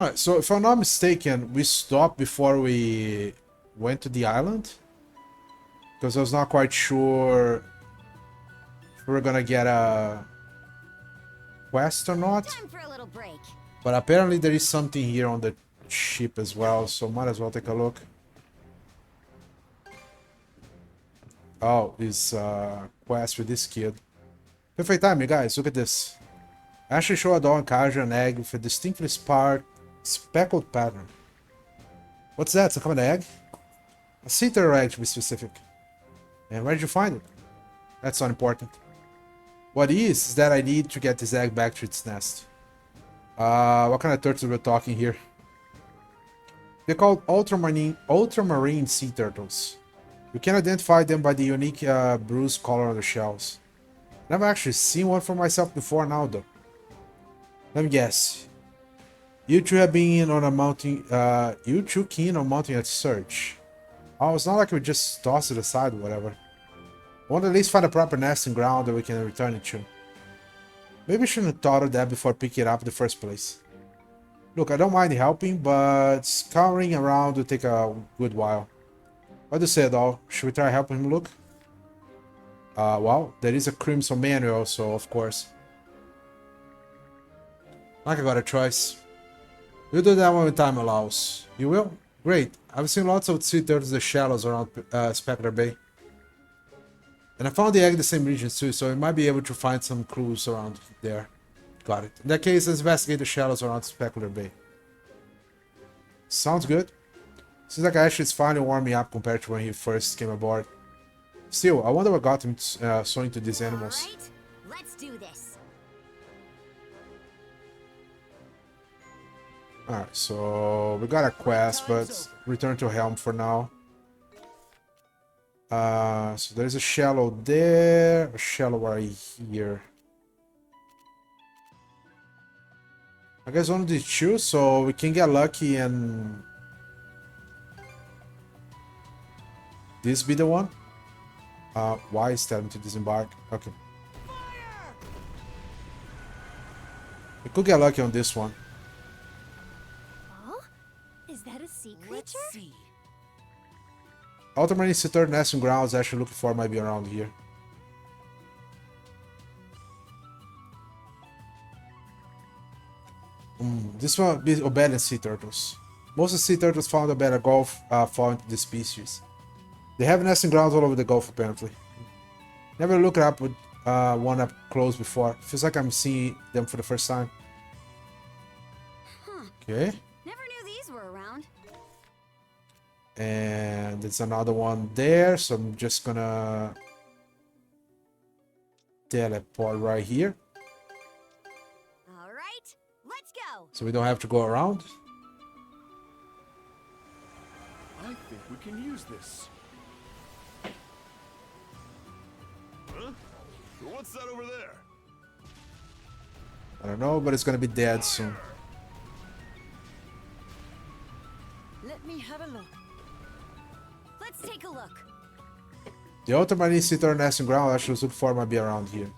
Alright, so if I'm not mistaken, we stopped before we went to the island. Because I was not quite sure if we were gonna get a quest or not. Time for a little break. But apparently there is something here on the ship as well, so might as well take a look. Oh, this quest with this kid. Perfect time, you guys. Look at this. Actually show a dog Kaja an egg with a distinctly speckled pattern. What's that? Some kind of egg? A sea turtle egg to be specific. And where did you find it? That's not important. What is that I need to get this egg back to its nest. What kind of turtles we're talking here? They're called ultramarine sea turtles. You can identify them by the unique bruised color of the shells. Never actually seen one for myself before now though. Let me guess. You two have been on a mountain. You two keen on mounting a search. Oh, it's not like we just toss it aside or whatever. I want to at least find a proper nesting ground that we can return it to. Maybe we shouldn't have thought of that before picking it up in the first place. Look, I don't mind helping, but scouring around will take a good while. What do you say, doll? Should we try helping him look? Well, there is a crimson manual, so of course. Like I got a choice. We'll do that when time allows. You will? Great. I've seen lots of sea turtles in the shallows around Specular Bay. And I found the egg in the same region too, so we might be able to find some clues around there. Got it. In that case, let's investigate the shallows around Specular Bay. Sounds good. Seems like Ash is finally warming up compared to when he first came aboard. Still, I wonder what got him so into these animals. All right, let's do this. Alright, so we got a quest, but return to Helm for now. So there's a shallow there, a shallow right here. I guess one of these two, so we can get lucky and this be the one. Why is telling to disembark? Okay. We could get lucky on this one. Oh, is that a sea creature? Let's see. Ultramarine sea turtle nesting grounds actually looking for might be around here. This one would be Obelian sea turtles. Most of the sea turtles found about a Gulf fall into this species. They have nesting grounds all over the Gulf apparently. Never looked up with one up close before. Feels like I'm seeing them for the first time. Huh. Okay. Never knew these were around. And there's another one there, so I'm just gonna teleport right here. All right, let's go. So we don't have to go around. I think we can use this. Huh? What's that over there? I don't know, but it's gonna be dead soon. Let me have a look. Let's take a look. The ultramarine sea turtle nesting ground I should look for might be around here.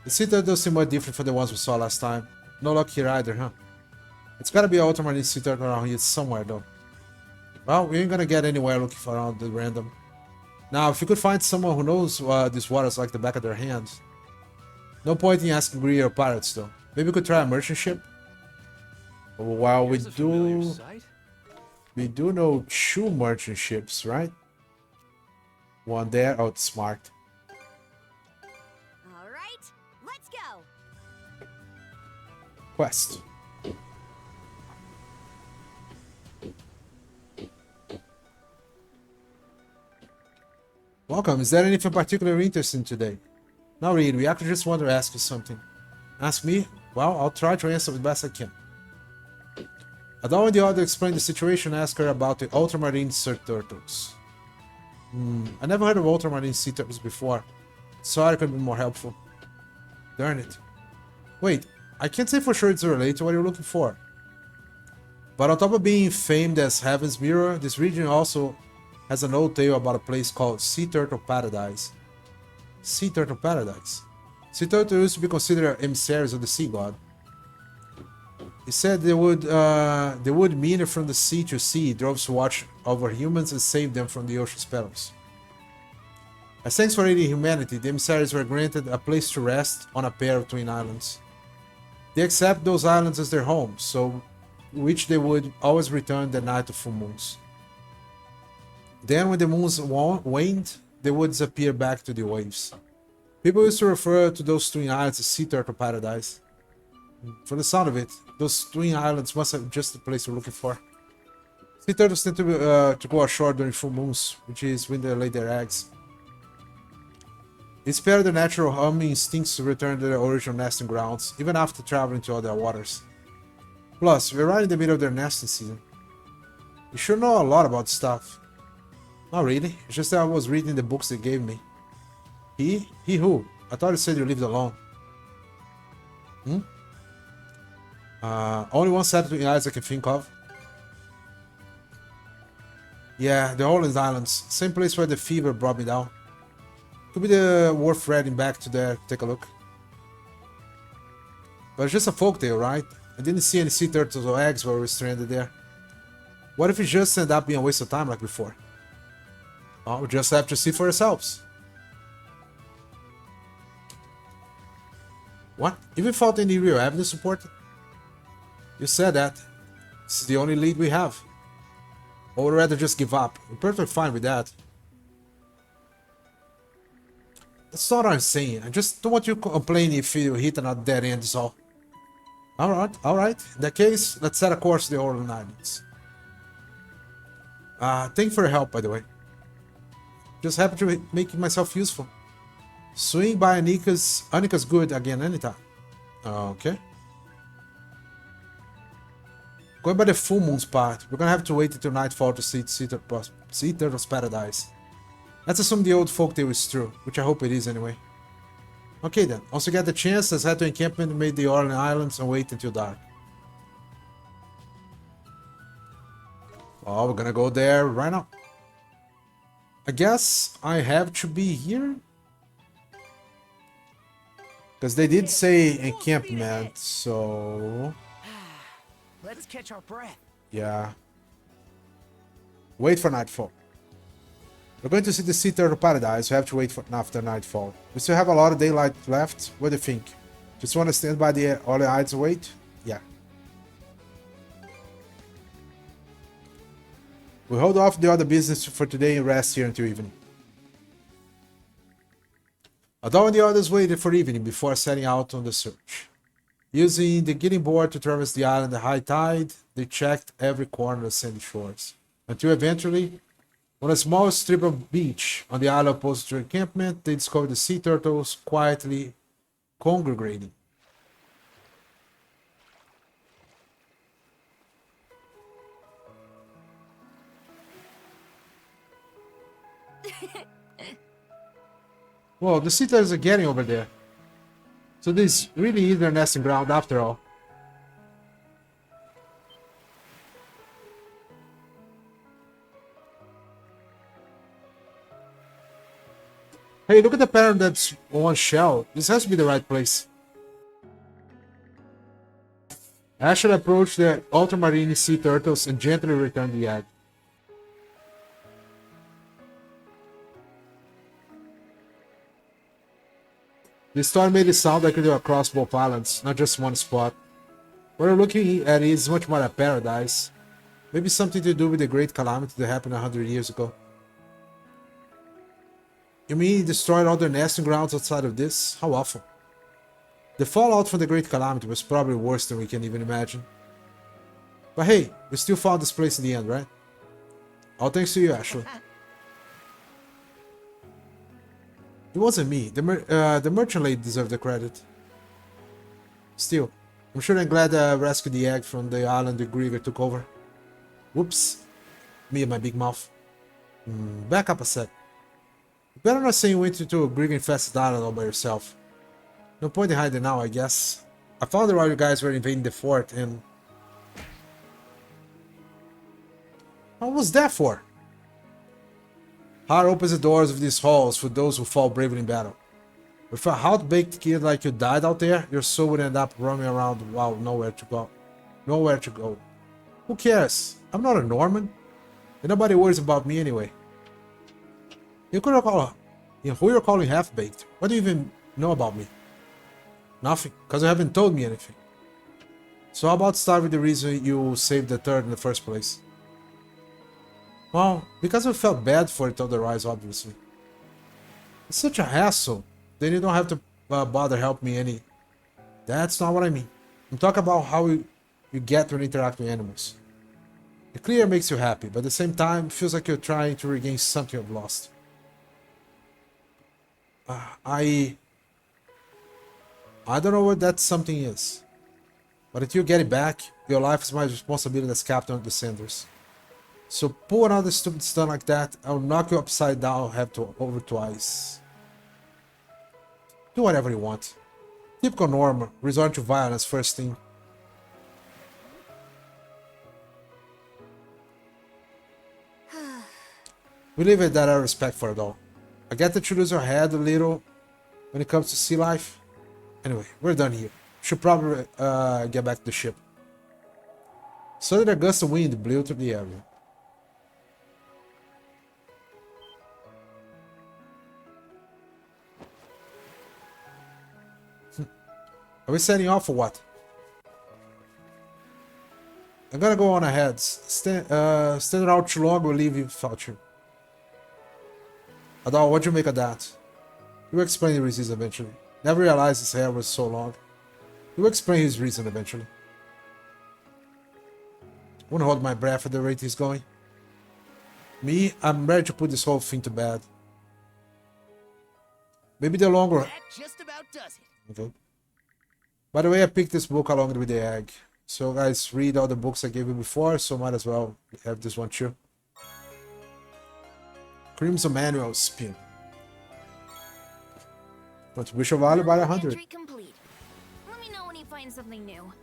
The sea turtles seem much different from the ones we saw last time. No luck here either, huh? It's gotta be an ultramarine sea turtle around here somewhere though. Well, we ain't gonna get anywhere looking for around the random. Now, if you could find someone who knows these waters like the back of their hands. No point in asking greedy or pirates though. Maybe we could try a merchant ship? Well, we Here's a familiar do... sight. We do know two merchant ships, right? One there. Oh, it's marked. All right, let's go. Quest. Welcome. Is there anything particularly interesting today? Not really. We actually just want to ask you something. Ask me? Well, I'll try to answer the best I can. Adon and the other explained the situation and asked her about the ultramarine sea turtles. I never heard of ultramarine sea turtles before. Sorry I couldn't be more helpful. Darn it. Wait, I can't say for sure it's related to what you're looking for. But on top of being famed as Heaven's Mirror, this region also has an old tale about a place called Sea Turtle Paradise. Sea Turtle Paradise? Sea turtles used to be considered emissaries of the sea god. He said they would meander from the sea to sea, droves to watch over humans and save them from the ocean's perils. As thanks for aiding humanity, the emissaries were granted a place to rest on a pair of twin islands. They accept those islands as their homes, so which they would always return the night of full moons. Then, when the moons waned, they would disappear back to the waves. People used to refer to those twin islands as sea turtle paradise. For the sound of it, those twin islands must have just the place we're looking for. Sea turtles tend to go ashore during full moons, which is when they lay their eggs. They spare their natural humming instincts to return to their original nesting grounds, even after traveling to other waters. Plus, we're right in the middle of their nesting season. You should know a lot about stuff. Not really, it's just that I was reading the books they gave me. He who? I thought you said you lived alone. Only one set of twin islands I can think of. Yeah, the Holland Islands. Same place where the fever brought me down. Could be worth reading back to there, take a look. But it's just a folktale, right? I didn't see any sea turtles or eggs while we were stranded there. What if it just ended up being a waste of time like before? Well, we just have to see for ourselves. What? Even without any real evidence support? You said that. This is the only lead we have. Or would rather just give up. I'm perfectly fine with that. That's not what I'm saying. I just don't want you to complain if you hit another dead end is all. Alright. In that case, let's set a course to the Orland Islands. Thank you for your help, by the way. Just happy to be making myself useful. Swing by Annika's good again anytime. Okay. Going by the full moon spot, we're gonna have to wait until nightfall to see Sea Turtle's Paradise. Let's assume the old folktale is true, which I hope it is anyway. Okay then, once we get the chance, let's head to encampment and make the Orland Islands and wait until dark. Oh, we're gonna go there right now. I guess I have to be here? Because they did say encampment, so... Let's catch our breath. Yeah. Wait for nightfall. We're going to see the Sea Turtle Paradise, we have to wait for after nightfall. We still have a lot of daylight left. What do you think? Just want to stand by the all the eyes and wait? Yeah. We'll hold off the other business for today and rest here until evening. Adol and the others waited for evening before setting out on the search. Using the getting board to traverse the island at high tide, they checked every corner of the sandy shores. Until eventually, on a small strip of beach on the island opposite to encampment, they discovered the sea turtles quietly congregating. Whoa, the sea turtles are getting over there. So this really is their nesting ground after all. Hey, look at the pattern that's on one shell. This has to be the right place. Asher approached the ultramarine sea turtles and gently returned the egg. The storm made it sound like they were across both islands, not just one spot. What we're looking at is much more a paradise. Maybe something to do with the great calamity that happened 100 years ago. You mean he destroyed all their nesting grounds outside of this? How awful. The fallout from the great calamity was probably worse than we can even imagine. But hey, we still found this place in the end, right? All thanks to you, Ashley. It wasn't me. The merchant lady deserved the credit. Still, I'm sure I'm glad I rescued the egg from the island the Grieger took over. Whoops. Me and my big mouth. Back up a sec. You better not say you went into a Grieger-infested island all by yourself. No point in hiding now, I guess. I found out while you guys were invading the fort and... What was that for? Har opens the doors of these halls for those who fall bravely in battle. With a half-baked kid like you died out there, your soul would end up roaming around while nowhere to go. Nowhere to go. Who cares? I'm not a Norman. And nobody worries about me anyway. You could call who you're calling half-baked. What do you even know about me? Nothing, because you haven't told me anything. So how about start with the reason you saved the third in the first place? Well, because I felt bad for it otherwise, obviously. It's such a hassle. Then you don't have to bother help me any. That's not what I mean. I'm talking about how you get to interact with animals. It clearly makes you happy, but at the same time, it feels like you're trying to regain something you've lost. I don't know what that something is. But until you get it back, your life is my responsibility as captain of the Sanders. So pull another stupid stunt like that, I'll knock you upside down, have to over twice. Do whatever you want. Typical Norman, resort to violence first thing. We leave it that I have respect for it all. I get that you lose your head a little when it comes to sea life. Anyway, we're done here. Should probably get back to the ship. Suddenly a gust of wind blew through the area. Are we setting off or what? I'm gonna go on ahead. Standing out too long will leave you without you. Adal, what'd you make of that? You explain the reasons eventually. Never realized his hair was so long. You explain his reason eventually. Won't hold my breath at the rate he's going. Me, I'm ready to put this whole thing to bed. Maybe the longer... That just about does it. Okay. By the way, I picked this book along with the egg. So guys, read all the books I gave you before, so might as well have this one too. Crimson Manual Spin. Contribution value by 100. Entry complete. Let me know when you find something new.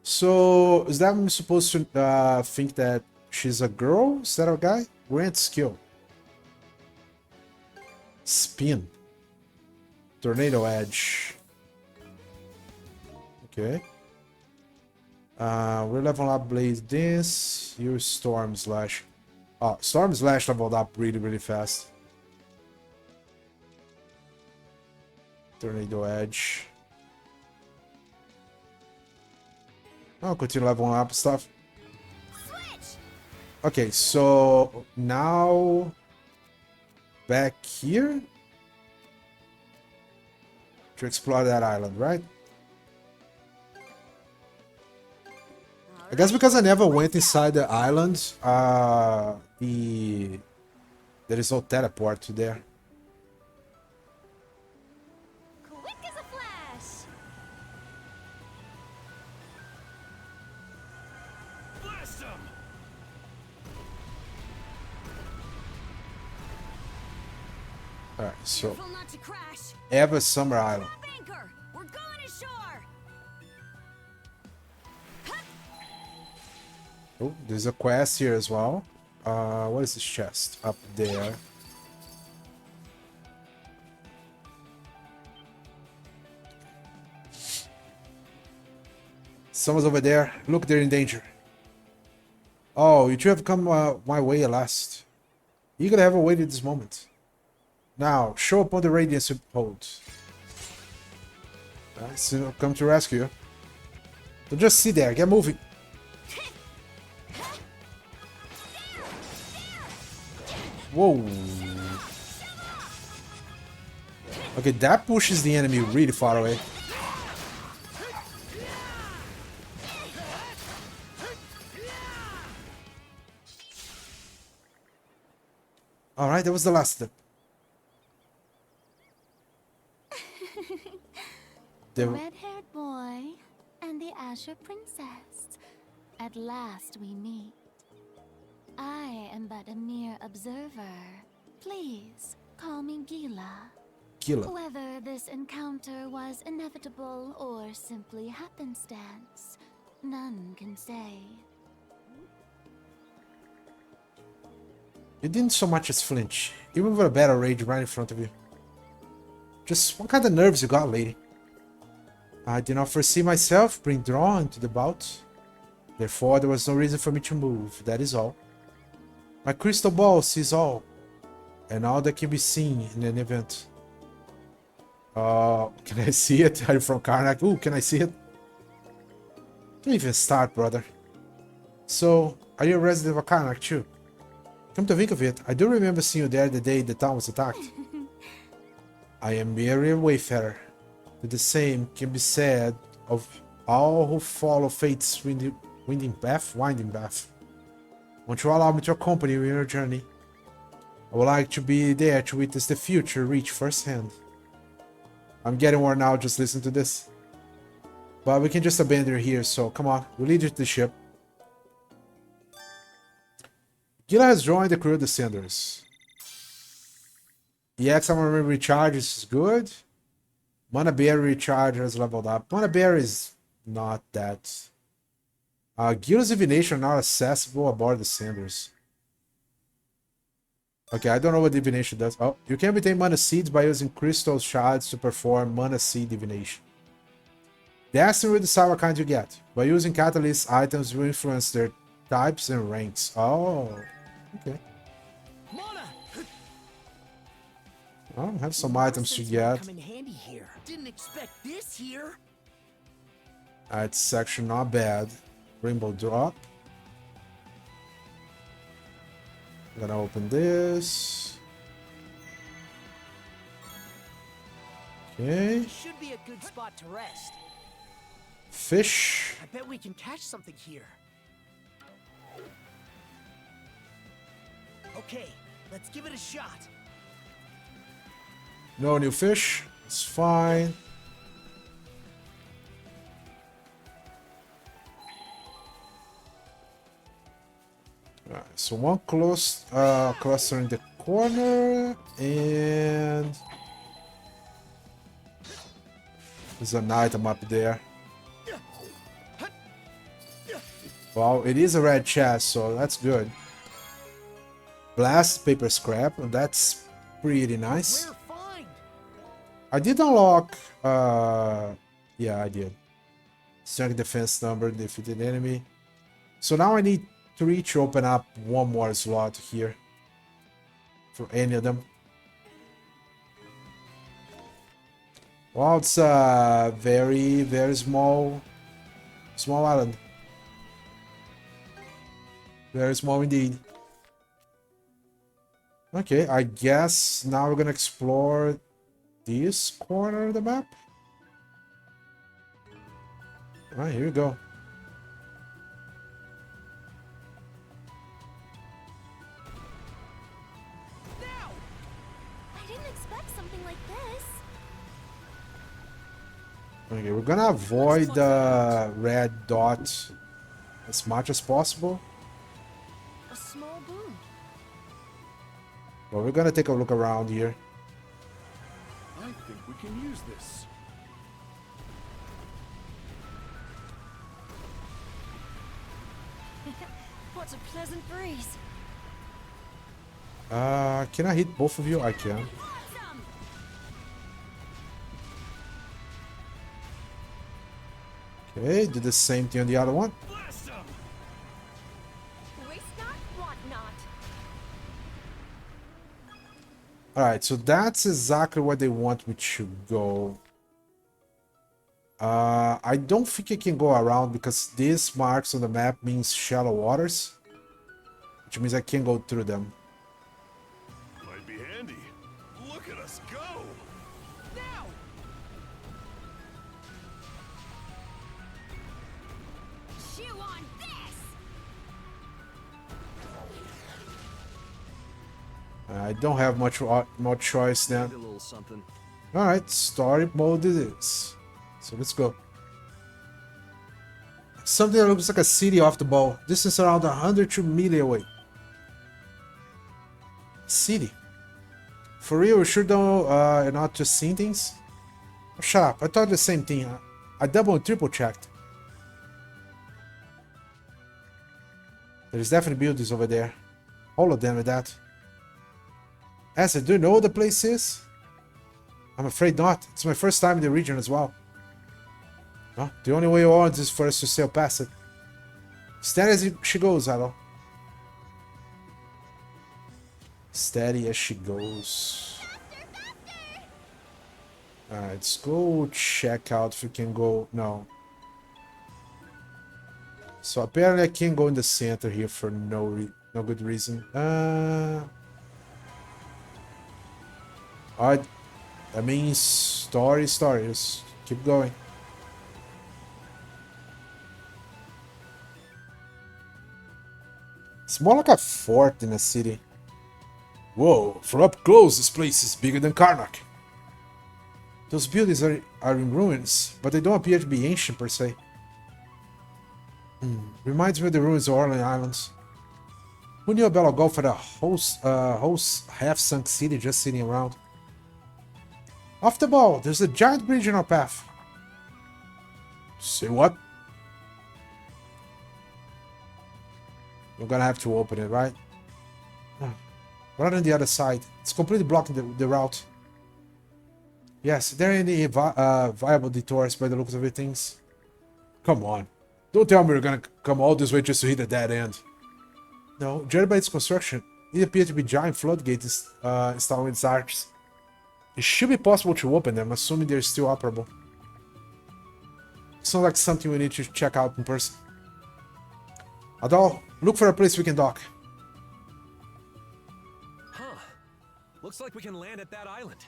So, is that I'm supposed to think that she's a girl instead of a guy? Grant skill. Spin. Tornado Edge. Okay. We're leveling up Blaze Dance. Use Storm Slash. Oh, Storm Slash leveled up really fast. Tornado Edge. I'll continue leveling up stuff. Switch! Okay, so now back here to explore that island, right? I guess because I never went inside the island, there is no teleport to there. Quick as a flash! Blast him! Alright, so Careful not to crash. Eva Summer Island. Up anchor. We're going ashore. Oh, there's a quest here as well. What is this chest? Up there. Someone's over there. Look, they're in danger. Oh, you two have come my way at last. Eager to have awaited this moment. Now, show upon the radiance you hold. I'll come to rescue you. Don't just sit there, get moving. Whoa. Okay, that pushes the enemy really far away. Alright, that was the last step. The red-haired boy and the Azure Princess. At last we meet. I am but a mere observer. Please, call me Gila. Gila. Whether this encounter was inevitable or simply happenstance, none can say. You didn't so much as flinch, even with a battle rage right in front of you. Just what kind of nerves you got, lady? I did not foresee myself being drawn to the bout. Therefore, there was no reason for me to move. That is all. My crystal ball sees all, and all that can be seen in an event. Can I see it? Are you from Karnak? Ooh, can I see it? Don't even start, brother. So, are you a resident of Karnak too? Come to think of it, I do remember seeing you there the day the town was attacked. I am merely a wayfarer. But the same can be said of all who follow fate's winding path. Won't you allow me to accompany you in your journey? I would like to be there to witness the future reach firsthand. I'm getting worn out just listening to this. But we can just abandon her here, so come on, we'll lead you to the ship. Gila has joined the crew of Descenders. EX armor recharge is good. Mana Berry recharge has leveled up. Mana Berry is not that. Gila's divination are not accessible aboard Descenders. Okay, I don't know what divination does. Oh, you can obtain mana seeds by using crystal shards to perform mana seed divination. Destiny will decide what kind you get. By using catalyst, items will influence their types and ranks. Oh, okay. Oh, have some items to get. Come in handy here. Didn't expect this here. It's section not bad. Rainbow drop. Gonna open this. Okay. Should be a good spot to rest. Fish. I bet we can catch something here. Okay, let's give it a shot. No new fish. It's fine. Alright, so one close cluster in the corner, and there's an item up there. Wow, it is a red chest, so that's good. Blast paper scrap, and that's pretty nice. We're fine. I did unlock, yeah, I did. Strength defense number, defeated enemy. So now I need 3 to open up one more slot here. For any of them. Wow, it's a very, very small island. Very small indeed. Okay, I guess now we're gonna explore this corner of the map. Alright, here we go. I didn't expect something like this. Okay, we're gonna avoid the red dot as much as possible. A small boon. But we're gonna take a look around here. I think we can use this. What a pleasant breeze. Can I hit both of you? I can. Okay, do the same thing on the other one. Blast 'em! Waste not, want not. Alright, so that's exactly where they want me to go. I don't think I can go around because these marks on the map means shallow waters. Which means I can't go through them. Might be handy. Look at us go! Now! Chew on this. I don't have much more choice then. Need a little something. Alright, story mode it is. So let's go. Something that looks like a city off the ball. Distance around 102 million away. City. For real, you sure don't, you're not just seeing things? Oh, shut up, I thought the same thing. I double and triple checked. There's definitely buildings over there. All of them at that. Acid, do you know what the place is? I'm afraid not. It's my first time in the region as well. No, the only way on is for us to sail past it. Steady as she goes, Alo. Steady as she goes. Alright, let's go check out if we can go... No. So apparently I can't go in the center here for no good reason. Alright. That means story. Just keep going. It's more like a fort than a city. Whoa, from up close this place is bigger than Karnak. Those buildings are in ruins, but they don't appear to be ancient per se. Reminds me of the ruins of Orleans Islands. Who knew about a Gulf had a whole half-sunk city just sitting around? Off the ball, there's a giant bridge in our path. Say what? We're gonna have to open it, right? What on the other side? It's completely blocking the route. Yes, there are any viable detours by the looks of things. Come on. Don't tell me we're gonna come all this way just to hit a dead end. No, judged by its construction, it appears to be giant floodgates installed in its arches. It should be possible to open them, assuming they're still operable. Sounds like something we need to check out in person. Adol, look for a place we can dock. Huh. Looks like we can land at that island.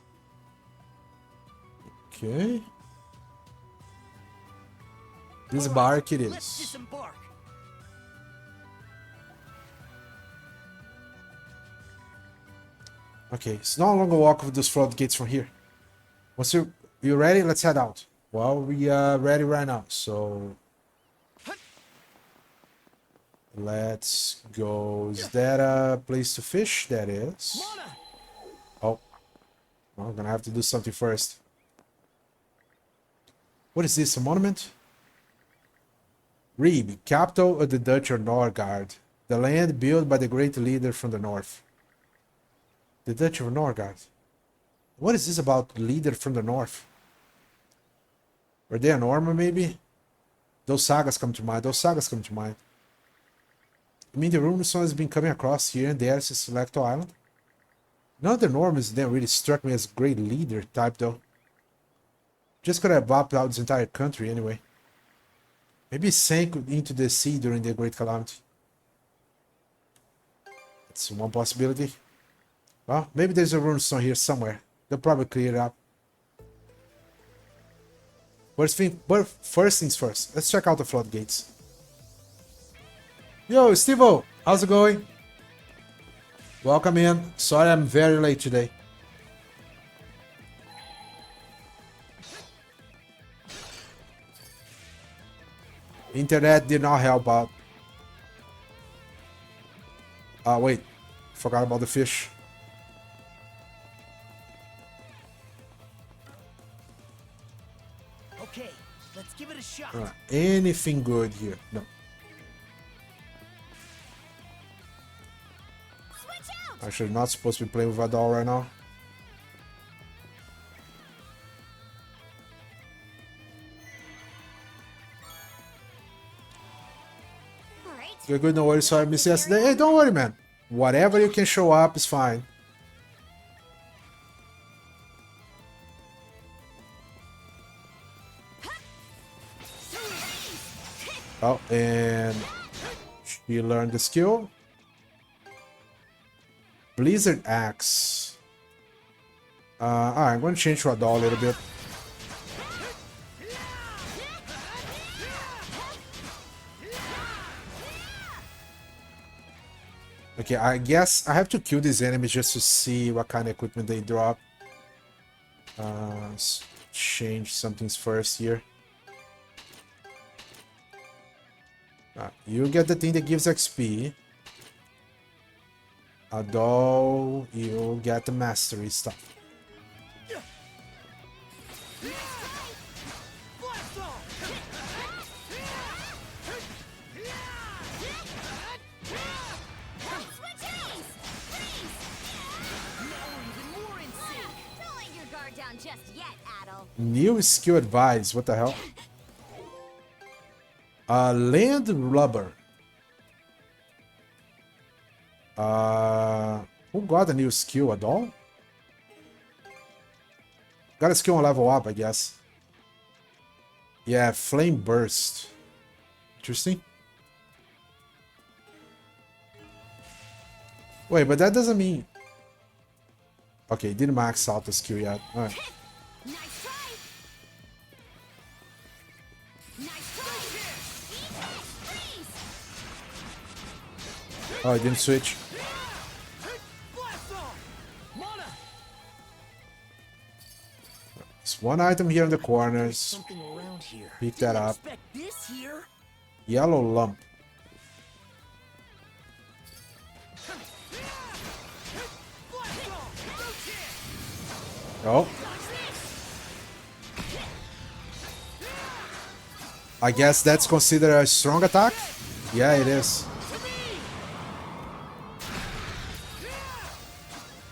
Okay. This bark it Let's is. disembark. Okay, it's no longer walk with those floodgates from here. Once you ready, let's head out. Well, we are ready right now, so let's go. Is that a place to fish? That is. Oh, well, I'm gonna have to do something first. What is this? A monument? Reeb, capital of the Dutch or Norgard, the land built by the great leader from the north. The Dutch of Norgard. What is this about leader from the north? Were they a Norman, maybe? Those sagas come to mind. I mean, the rumor has been coming across here and there since Selecto Island. None of the Normans then really struck me as great leader type, though. Just could have wiped out this entire country anyway. Maybe sank into the sea during the Great Calamity. That's one possibility. Well, maybe there's a runestone here somewhere. They'll probably clear it up. But first things first, let's check out the floodgates. Yo, Steve-O, how's it going? Welcome in. Sorry I'm very late today. Internet did not help out. Wait. Forgot about the fish. Okay, let's give it a shot. Anything good here? No. Actually, not supposed to be playing with a doll right now. You're good, no worries. Sorry, I missed yesterday. Hey, don't worry, man. Whatever you can show up is fine. Oh, and she learned the skill. Blizzard Axe. Alright, I'm going to change to a doll a little bit. Okay, I guess I have to kill these enemies just to see what kind of equipment they drop. Let's change some things first here. You get the thing that gives XP. Although you get the mastery stuff. just yet, Adel. New skill advice. What the hell? Land rubber. Who got a new skill? A doll? Got a skill on level up, I guess. Yeah, flame burst. Interesting. Wait, but that doesn't mean... Okay, didn't max out the skill yet. Alright. Nice try. Nice try. Freeze. Oh, it didn't switch. Blast off! Mana! There's one item here in the corners. Something around here. Pick that up. Expect this here? Yellow lump. Oh. I guess that's considered a strong attack? Yeah, it is.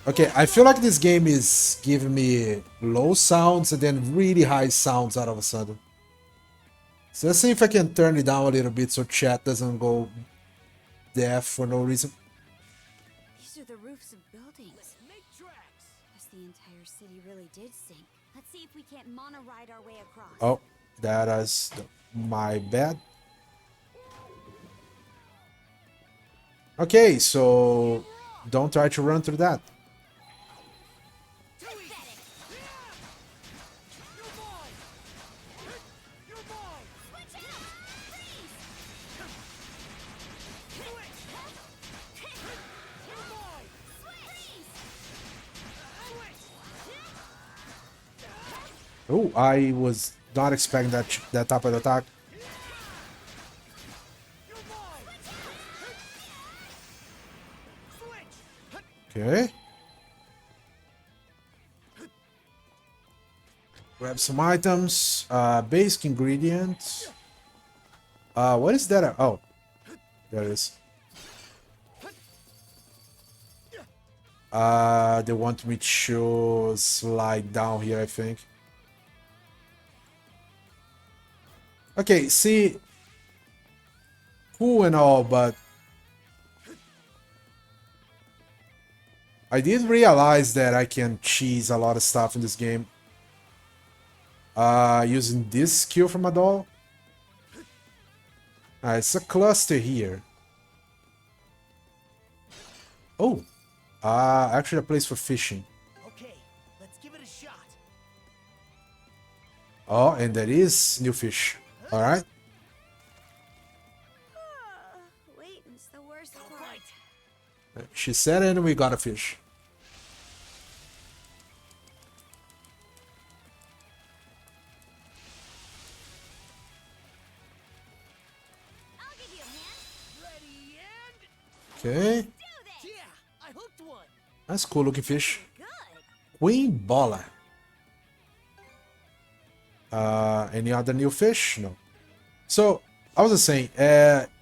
Okay, I feel like this game is giving me low sounds and then really high sounds out of a sudden. So let's see if I can turn it down a little bit so chat doesn't go deaf for no reason. These are the roofs of buildings. Make tracks. Guess the entire city really did sink. Let's see if we can't mono ride our way across. Oh, that is my bad. Okay, so don't try to run through that. Pathetic. You're mine. You're mine. Switch it up. Freeze. Switch. You're mine. Switch. Oh, I was not expecting that type of attack. You're mine. Switch. Okay. Grab some items. Basic ingredients. What is that? Oh, there it is. They want me to slide down here, I think. Okay, see, cool and all, but I did realize that I can cheese a lot of stuff in this game. Using this skill from a doll. It's a cluster here. Oh, actually a place for fishing. Okay, let's give it a shot. Oh, and there is new fish. All right. Waiting's the worst All part. right. She said it and we got a fish. I'll give you a hand. Ready and Okay. Do this. yeah, I hooked one. That's cool looking fish. Good. Queen Bola. Any other new fish? No. So, I was just saying,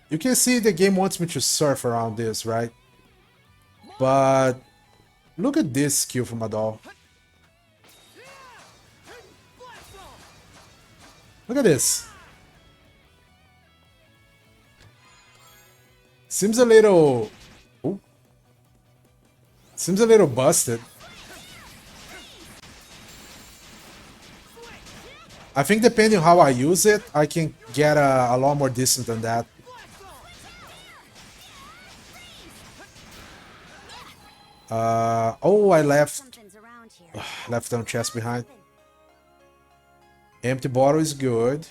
you can see the game wants me to surf around this, right? But look at this skill from a doll. Blast off. Look at this. Seems a little... Ooh. Seems a little busted. I think depending on how I use it, I can get a lot more distance than that. Oh, I left Something's around here. left down chest behind. Empty bottle is good.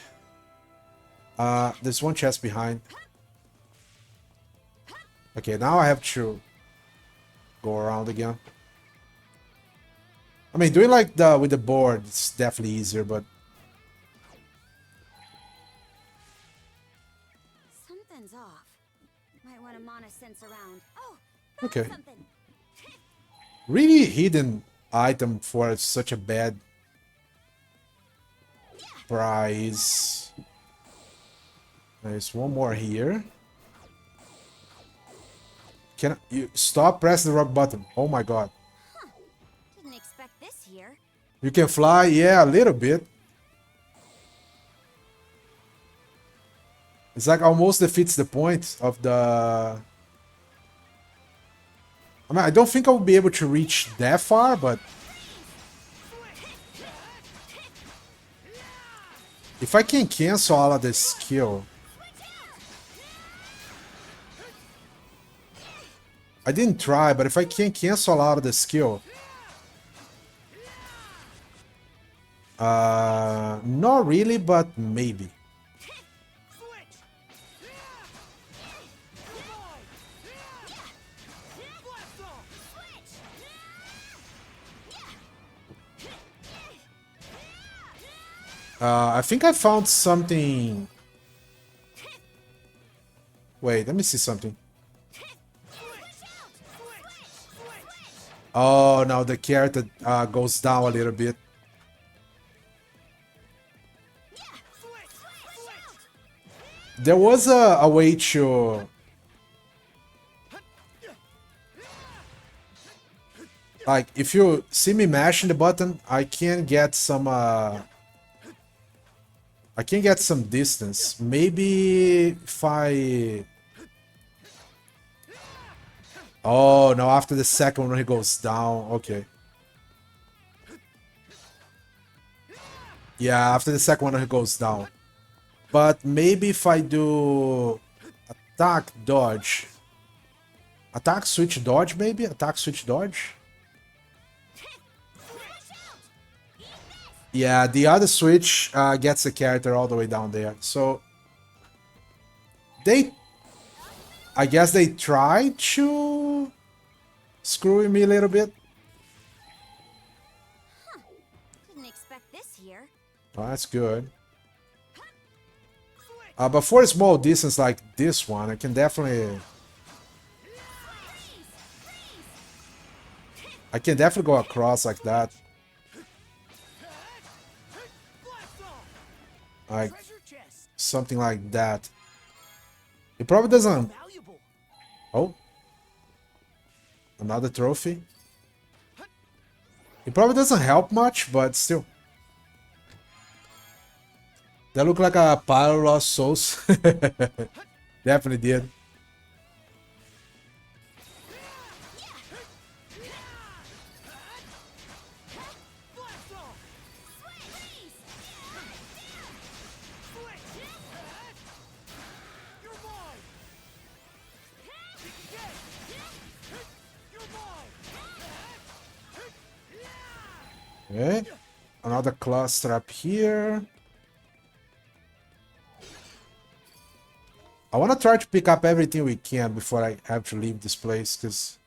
There's one chest behind. Okay, now I have to go around again. I mean, doing like the with the board, it's definitely easier, but Something's off. Might want to mono sense around. Oh, okay. found something. Really hidden item for such a bad price. There's one more here. Can you stop pressing the rock button? Oh my god. Didn't expect this here. You can fly, yeah, a little bit. It's like almost defeats the point of the... I mean, I don't think I will be able to reach that far, but... If I can cancel all of this skill... I didn't try, but if I can cancel out of the skill... Not really, but maybe. I think I found something... Wait, let me see something. Oh, now the character goes down a little bit. There was a way to... Like, if you see me mashing the button, I can get some... I can get some distance. Maybe if I... Oh, no, after the second one he goes down. Okay. Yeah, after the second one he goes down. But maybe if I do... Attack, dodge. Attack, switch, dodge, maybe? Attack, switch, dodge? Yeah, the other switch gets the character all the way down there. So... They... I guess they tried to... Screw me a little bit. Didn't expect this here. Oh, that's good. But for a small distance like this one, I can definitely... I can definitely go across like that. Like, something like that. It probably doesn't... Oh. Another trophy. It probably doesn't help much, but still. That looked like a pile of lost souls. Definitely did. Okay. Another cluster up here. I want to try to pick up everything we can before I have to leave this place, because...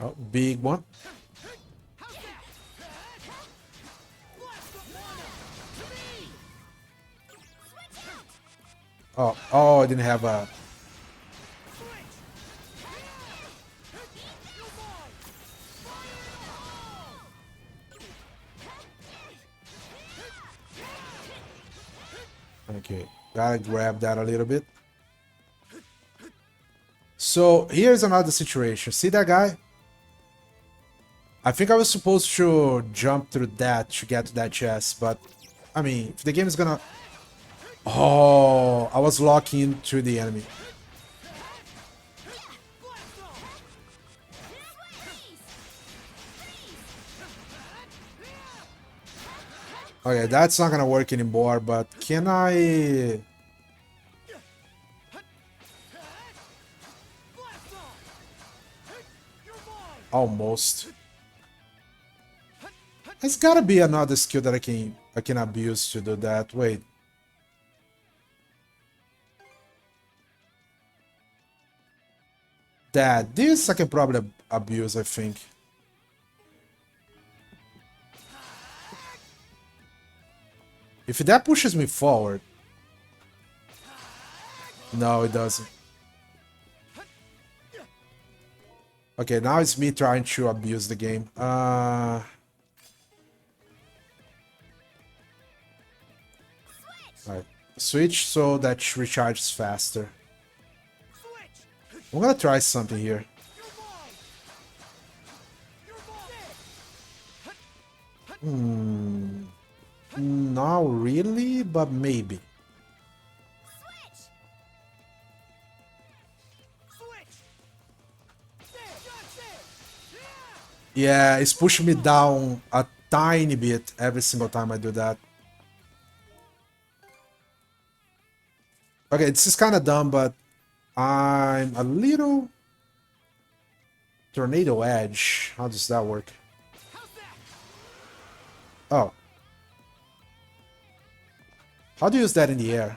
Oh, big one. Oh, I didn't have a... Okay, gotta grab that a little bit. So, here's another situation. See that guy? I think I was supposed to jump through that to get to that chest, but... I mean, if the game is gonna... Oh, I was locking into the enemy. Okay, that's not gonna work anymore, but can I... Almost. There's gotta be another skill that I can abuse to do that. Wait. This I can probably abuse, I think. If that pushes me forward... No, it doesn't. Okay, now it's me trying to abuse the game. Alright. Switch so that recharges faster. I'm gonna try something here. Not really, but maybe. Switch. There, gotcha. Yeah, it's pushing me down a tiny bit every single time I do that. Okay, this is kind of dumb, but I'm a little... Tornado Edge. How does that work? How's that? Oh. How do you use that in the air?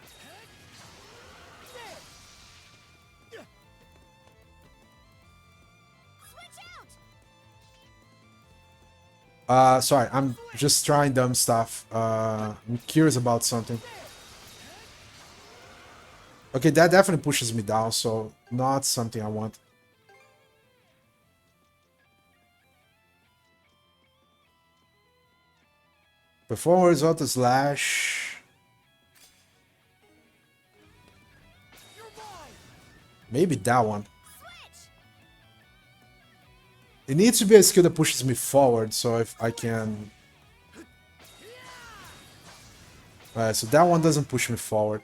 Sorry, I'm just trying dumb stuff. I'm curious about something. Okay, that definitely pushes me down, so not something I want. Perform horizontal slash. Maybe that one. It needs to be a skill that pushes me forward, so if I can... Alright, so that one doesn't push me forward.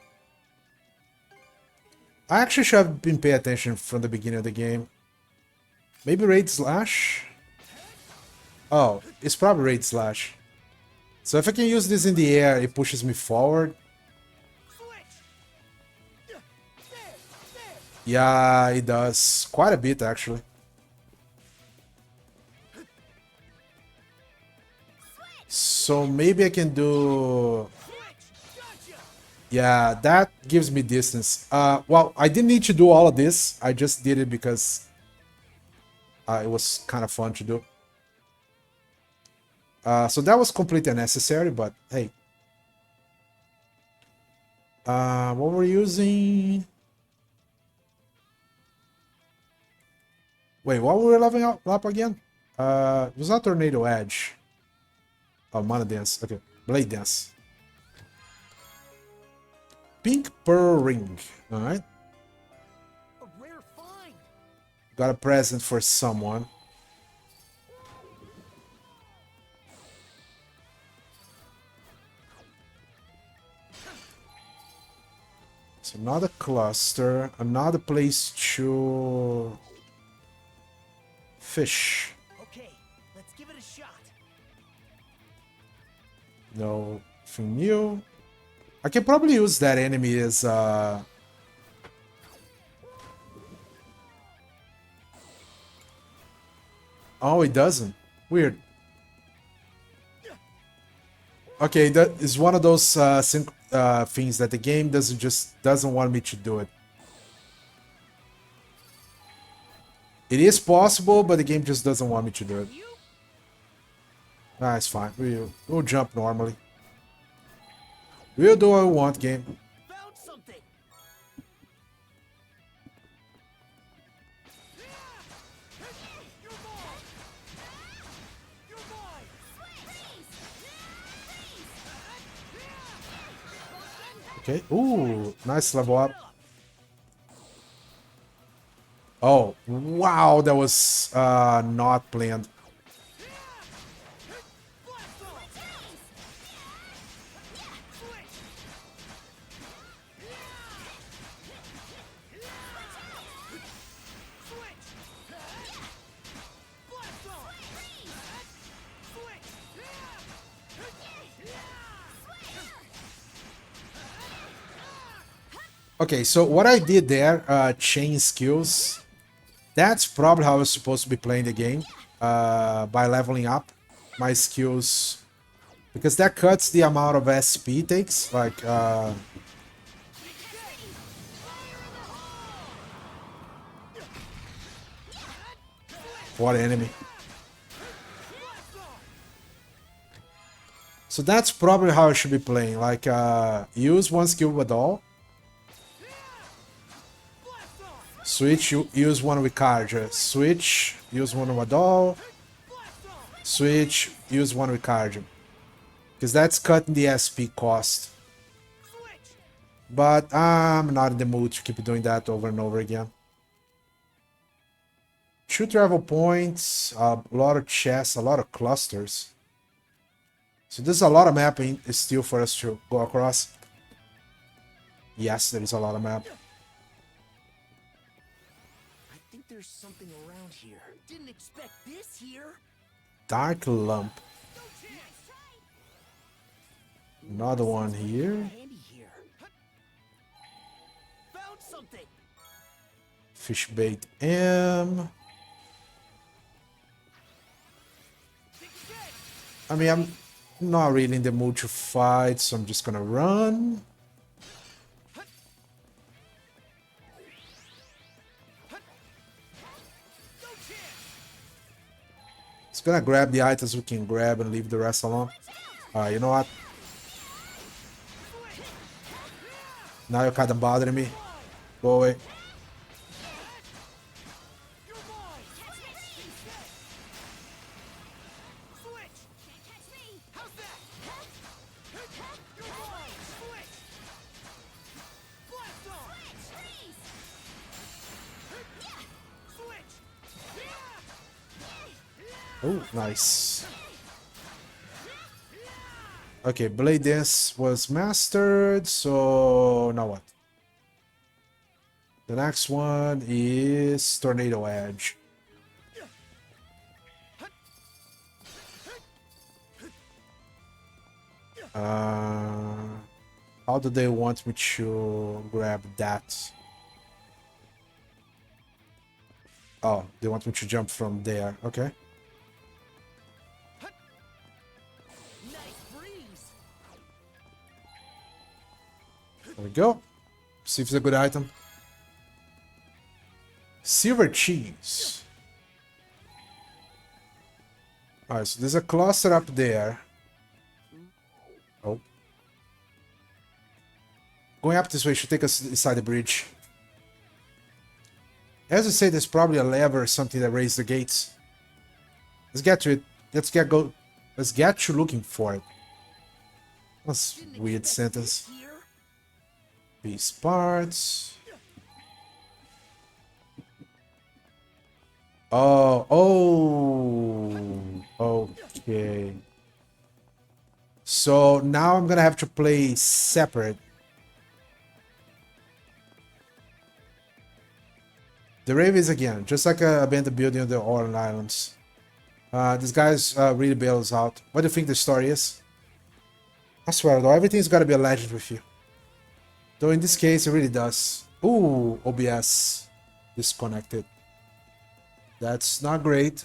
I actually should have been paying attention from the beginning of the game. Maybe Raid Slash? Oh, it's probably Raid Slash. So if I can use this in the air, it pushes me forward. Yeah, it does. Quite a bit, actually. So maybe I can do... Yeah, that gives me distance. Well, I didn't need to do all of this. I just did it because it was kind of fun to do. So that was completely unnecessary, but hey. What we're using... Wait, what were we leveling up again? It was not Tornado Edge. Oh, Mana Dance. Okay, Blade Dance. Pink Pearl Ring. Alright. A rare find. Got a present for someone. So another cluster. Another place to... fish. Okay, let's give it a shot. Nothing new. I can probably use that enemy as Oh, it doesn't. Weird. Okay, that is one of those things that the game doesn't want me to do it. It is possible, but the game just doesn't want me to do it. Nah, it's fine. We'll jump normally. We'll do what we want, game. Found something. You're mine. You're mine. Okay. Ooh, nice level up. Oh, wow, that was not planned. Okay, so what I did there, chain skills, that's probably how I was supposed to be playing the game, by leveling up my skills, because that cuts the amount of SP it takes, like, what enemy. So that's probably how I should be playing, like, use one skill with all, switch, use one with Karja. Switch, use one with all. Switch, use one with Karja. Because that's cutting the SP cost. But I'm not in the mood to keep doing that over and over again. 2 travel points, a lot of chests, a lot of clusters. So there's a lot of mapping still for us to go across. Yes, there is a lot of map. I think there's something around here. Didn't expect this here. Dark lump. No chance. Another one here. Handy here. Found something. Fish bait M. I mean, I'm not really in the mood to fight, so I'm just gonna run. Just gonna grab the items we can grab and leave the rest alone. Alright, you know what? Now you're kinda bothering me. Go away. Switch. Can't catch me. How's that? You're mine. Switch. Blast off. Switch. Oh, nice. Okay, Blade Dance was mastered, so now what? The next one is Tornado Edge. How do they want me to grab that? Oh, they want me to jump from there. Okay. Nice breeze. There we go. See if it's a good item. Silver cheese. Alright, so there's a cluster up there. Oh. Going up this way should take us inside the bridge. As I say, there's probably a lever or something that raises the gates. Let's get to it. Let's get to looking for it. That's a weird sentence. Here. Piece parts. Okay. So now I'm gonna have to play separate. The Ravens again, just like a abandoned building on the Orland Islands. This guy's really bails out. What do you think the story is? I swear though, everything's gotta be a legend with you. Though in this case, it really does. Ooh, OBS disconnected. That's not great.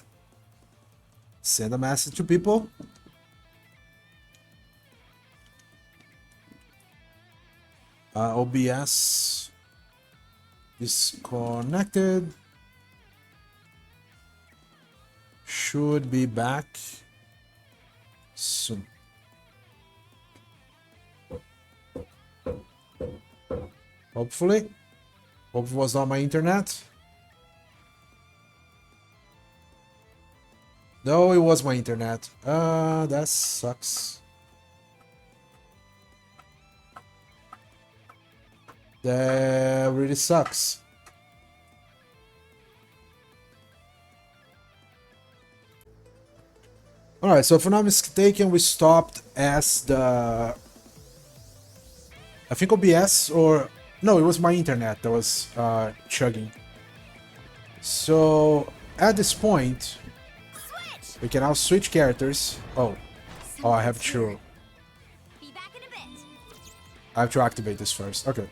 Send a message to people. OBS disconnected. Should be back soon. Hopefully. Hope it was not my internet. No, it was my internet. That sucks. That really sucks. Alright, so if I'm not mistaken, we stopped as the... I think OBS or... No, it was my internet that was chugging. So, at this point, we can now switch characters. Oh, I have to... Be back in a bit. I have to activate this first. Okay.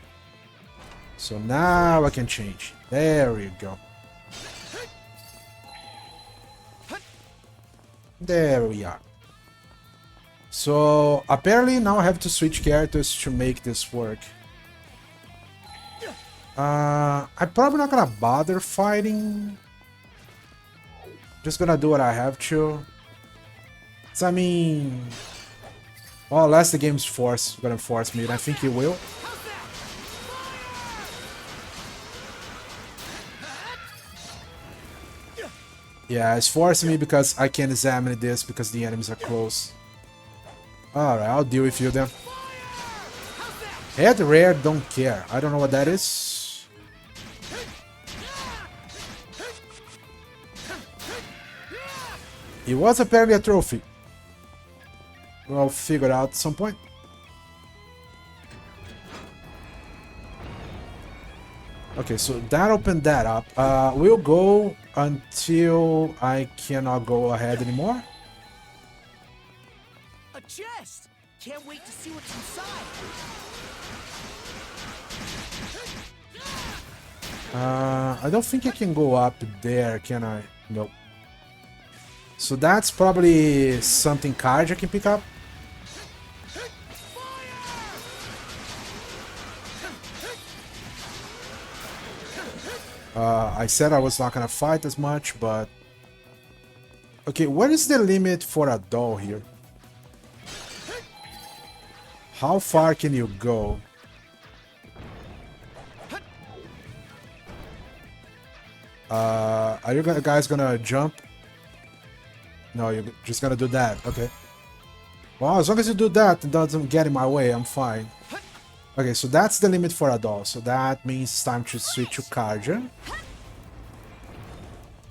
So now I can change. There we go. There we are. So apparently now I have to switch characters to make this work. I'm probably not gonna bother fighting. Just gonna do what I have to. So, I mean... Well, unless the game's gonna force me, and I think it will. Yeah, it's forcing me because I can't examine this because the enemies are close. Alright, I'll deal with you then. Head rare, don't care. I don't know what that is. It was apparently a trophy. We'll figure it out at some point. Okay, so that opened that up. We'll go until I cannot go ahead anymore. A chest! Can't wait to see what's inside. I don't think I can go up there, can I? Nope. So that's probably something Karja can pick up. I said I was not gonna fight as much, but... Okay, what is the limit for a doll here? How far can you go? Are you guys gonna jump? No, you're just gonna do that. Okay. Well, as long as you do that, it doesn't get in my way, I'm fine. Okay, so that's the limit for a doll. So that means it's time to switch to Karja.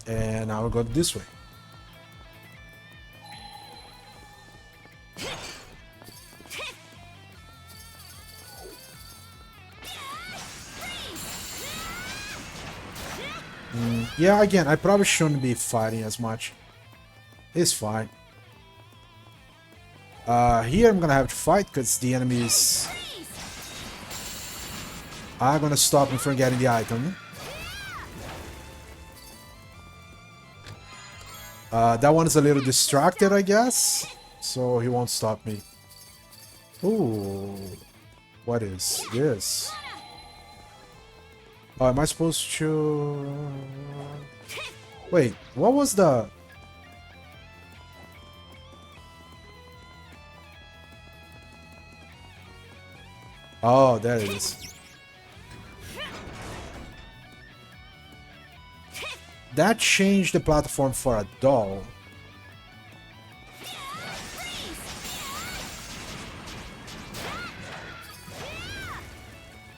And now we'll go this way. Yeah, again, I probably shouldn't be fighting as much. It's fine. Here I'm gonna have to fight because the enemies are gonna stop me from getting the item. That one is a little distracted, I guess, so he won't stop me. Ooh, what is this? Oh, am I supposed to... Wait, what was the... Oh, there it is. That changed the platform for a doll.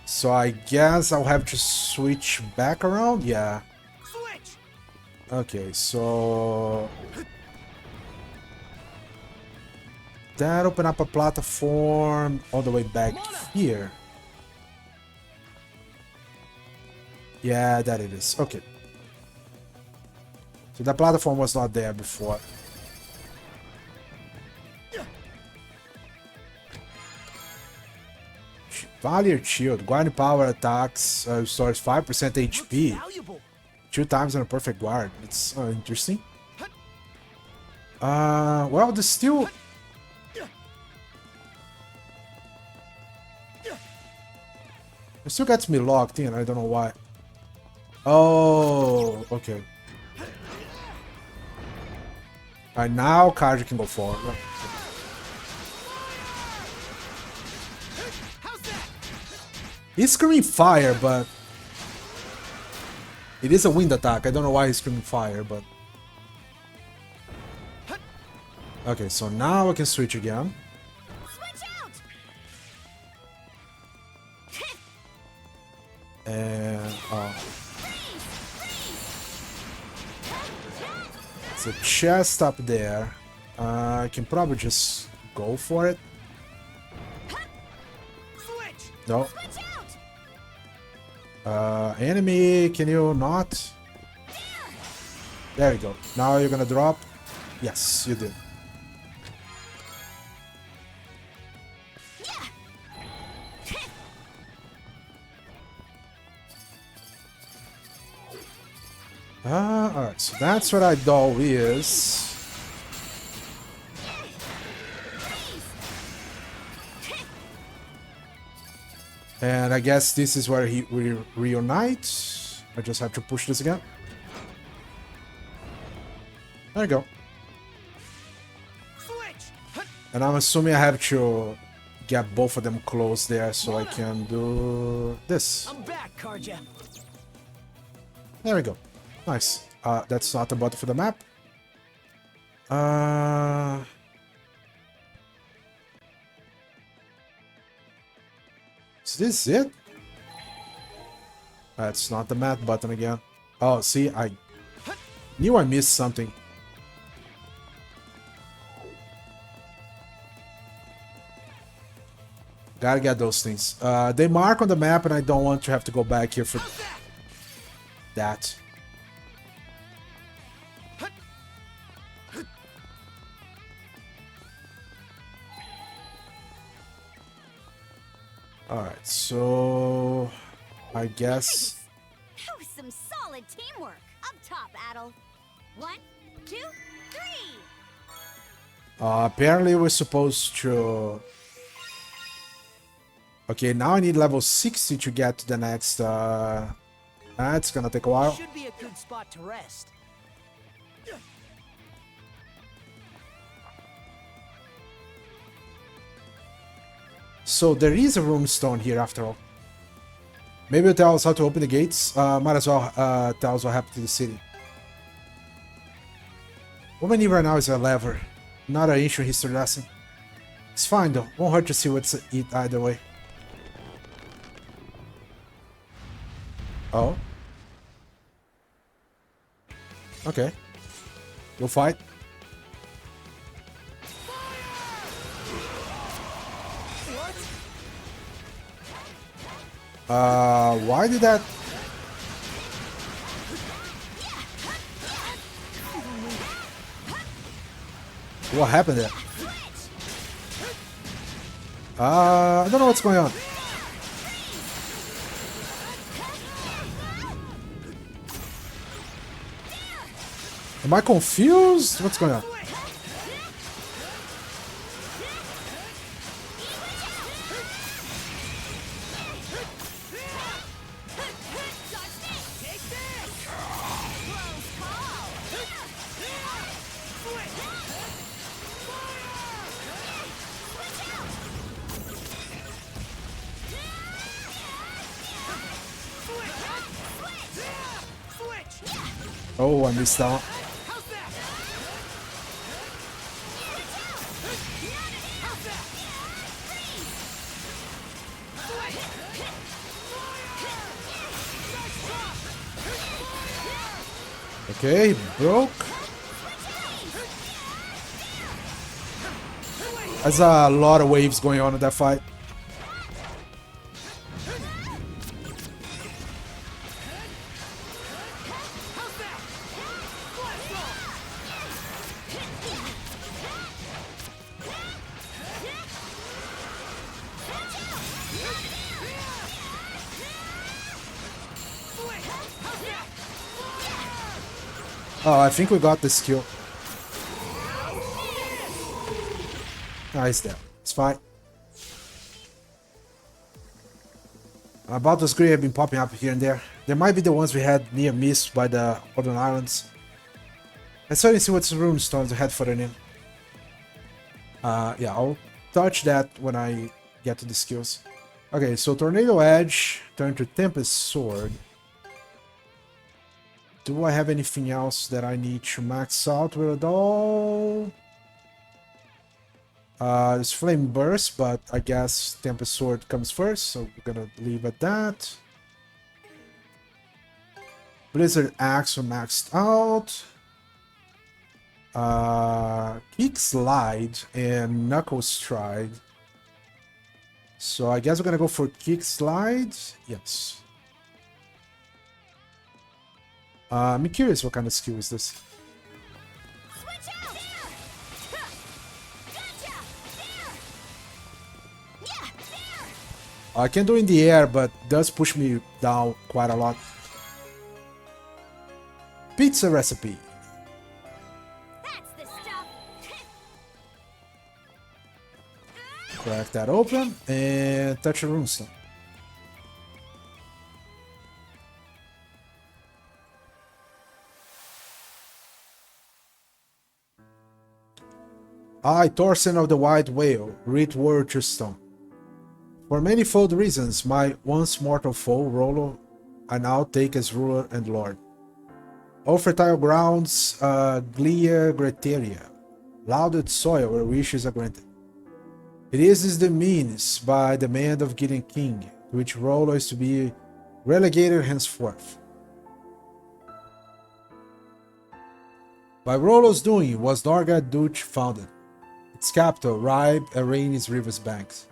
So I guess I'll have to switch back around? Yeah. Switch! Okay, so... That opened up a platform all the way back here. Yeah, that it is. Okay. So the platform was not there before. Valier Shield. Guard power attacks restores 5% HP. Valuable. 2 times on a perfect guard. It's interesting. Well, there's still... It still gets me locked in, I don't know why. Oh, okay. Alright, now Karja can go forward. He's screaming fire, but... It is a wind attack, I don't know why he's screaming fire, but... Okay, so now I can switch again. Switch out! And... It's a chest up there. I can probably just go for it. Switch! No. Switch out! Enemy, can you not? There we go. Now you're gonna drop. Yes, you did. Alright, so that's what our doll is. And I guess this is where we reunite. I just have to push this again. There you go. Switch! And I'm assuming I have to get both of them close there so I can do this. I'm back, Karja. There we go. Nice. That's not the button for the map. Is this it? That's not the map button again. Oh, see, I knew I missed something. Gotta get those things. They mark on the map, and I don't want to have to go back here for that. Alright, so I guess That was some solid teamwork. Up top, Adel. 1, 2, 3. apparently we're supposed to. Okay, now I need level 60 to get to the next. That's gonna take a while. Should be a good spot to rest. So there is a rune stone here after all. Maybe it'll tell us how to open the gates. Might as well tell us what happened to the city. What we need right now is a lever, not an ancient history lesson. It's fine though, won't hurt to see what's it either way. Oh. Okay. We'll fight. Why did that? What happened there? I don't know what's going on. Am I confused? What's going on? Oh, I missed out. Okay, broke. There's a lot of waves going on in that fight. Oh, I think we got this skill. Nice there. It's fine. About those gray have been popping up here and there. They might be the ones we had near missed by the Northern Islands. Let's try to see what's rune stones ahead for the name. Yeah, I'll touch that when I get to the skills. Okay, so Tornado Edge, turn to Tempest Sword. Do I have anything else that I need to max out with at all? There's Flame Burst, but I guess Tempest Sword comes first, so we're gonna leave at that. Blizzard Axe are maxed out. Kick Slide and Knuckle Stride. So I guess we're gonna go for Kick Slide. Yes. I'm curious what kind of skill is this. Switch out! There! Gotcha! There! Yeah, there! I can do in the air, but does push me down quite a lot. Pizza recipe. That's the stuff! Crack that open and touch a runestone. I, Thorsten of the White Whale, read word to stone. For manifold reasons, my once mortal foe, Rollo, I now take as ruler and lord. O fertile grounds, Glia Grateria, lauded soil where wishes are granted. It is the means, by demand of Gideon King, to which Rollo is to be relegated henceforth. By Rollo's doing was Norgad Duch founded. Its capital, Ribe, Aranis river's banks.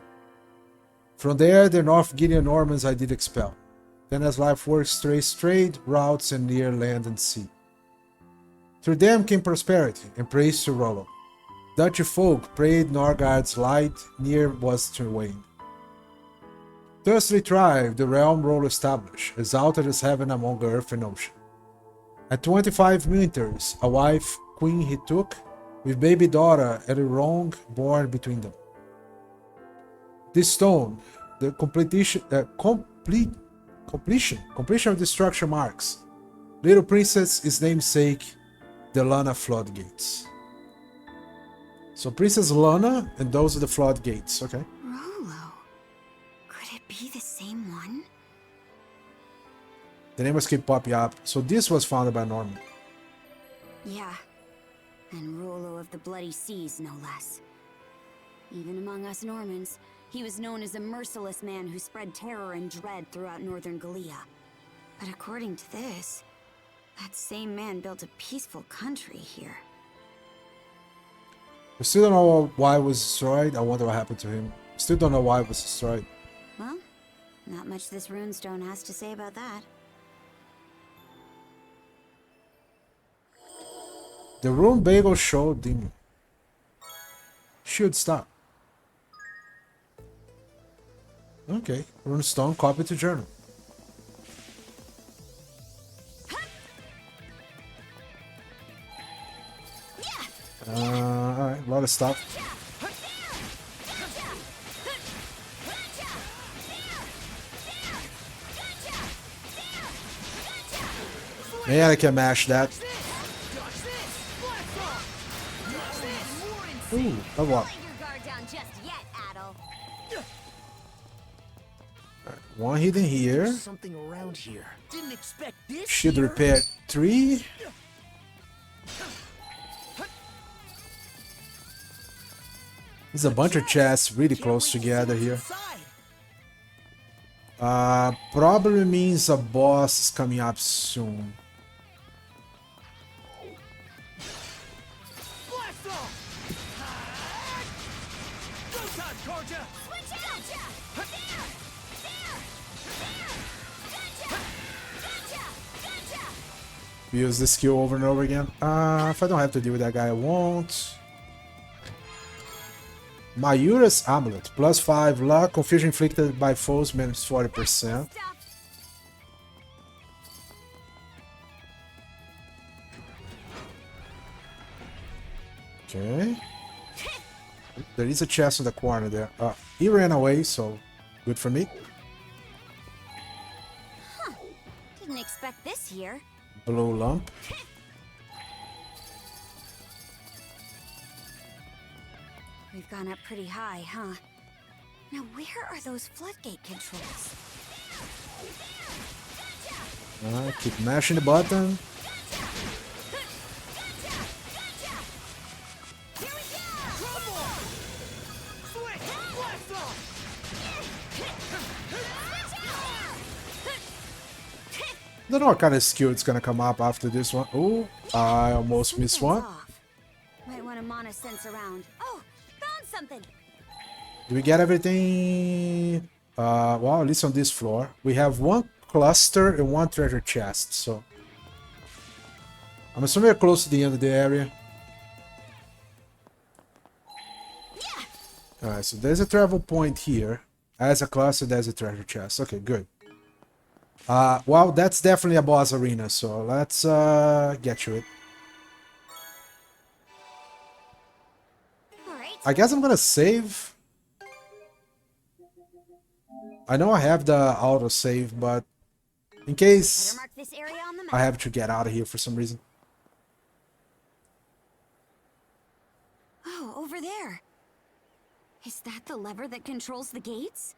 From there, the North Guinea Normans I did expel. Then as life works, trace trade, routes, and near land and sea. Through them came prosperity and praise to Rollo. Dutch folk prayed Norgard's light near was to wane. Thusly thrived the realm Rollo established, exalted as heaven among earth and ocean. At 25 winters, a wife, queen he took, with baby daughter and a wrong born between them. This stone, the completion of the structure marks. Little princess is namesake, the Lana floodgates. So Princess Lana, and those are the floodgates, okay? Rolo. Could it be the same one? The name must keep popping up. So this was founded by Norman. Yeah. And Rolo of the Bloody Seas, no less. Even among us Normans, he was known as a merciless man who spread terror and dread throughout northern Galia. But according to this, that same man built a peaceful country here. We still don't know why it was destroyed. I wonder what happened to him. Still don't know why it was destroyed. Well, not much this runestone has to say about that. The rune bagel show demon. Should stop. Okay, runestone copy to journal. Alright, a lot of stuff. Man, I can mash that. Ooh, level up. One hidden here. Something around here. Didn't expect this. Should here. repair 3. There's a bunch of chests really close together here. Probably means a boss is coming up soon. Use this skill over and over again. If I don't have to deal with that guy, I won't. Mayura's Amulet. +5 luck. Confusion inflicted by foes minus 40%. Okay. There is a chest in the corner there. He ran away, so good for me. Huh. Didn't expect this here. Blue lump. We've gone up pretty high, huh? Now where are those floodgate controls? Keep mashing the button. I don't know what kind of skill it's gonna come up after this one. Oh, I almost missed one. Off. Might want to mana sense around. Oh, found something. Do we get everything? Well, at least on this floor. We have one cluster and one treasure chest, so... I'm assuming we're close to the end of the area. Alright, so there's a travel point here. As a cluster, there's a treasure chest. Okay, good. Well, that's definitely a boss arena, so let's get to it. I guess I'm gonna save. I know I have the autosave, but in case Mark this area on the map. I have to get out of here for some reason. Oh, over there. Is that the lever that controls the gates?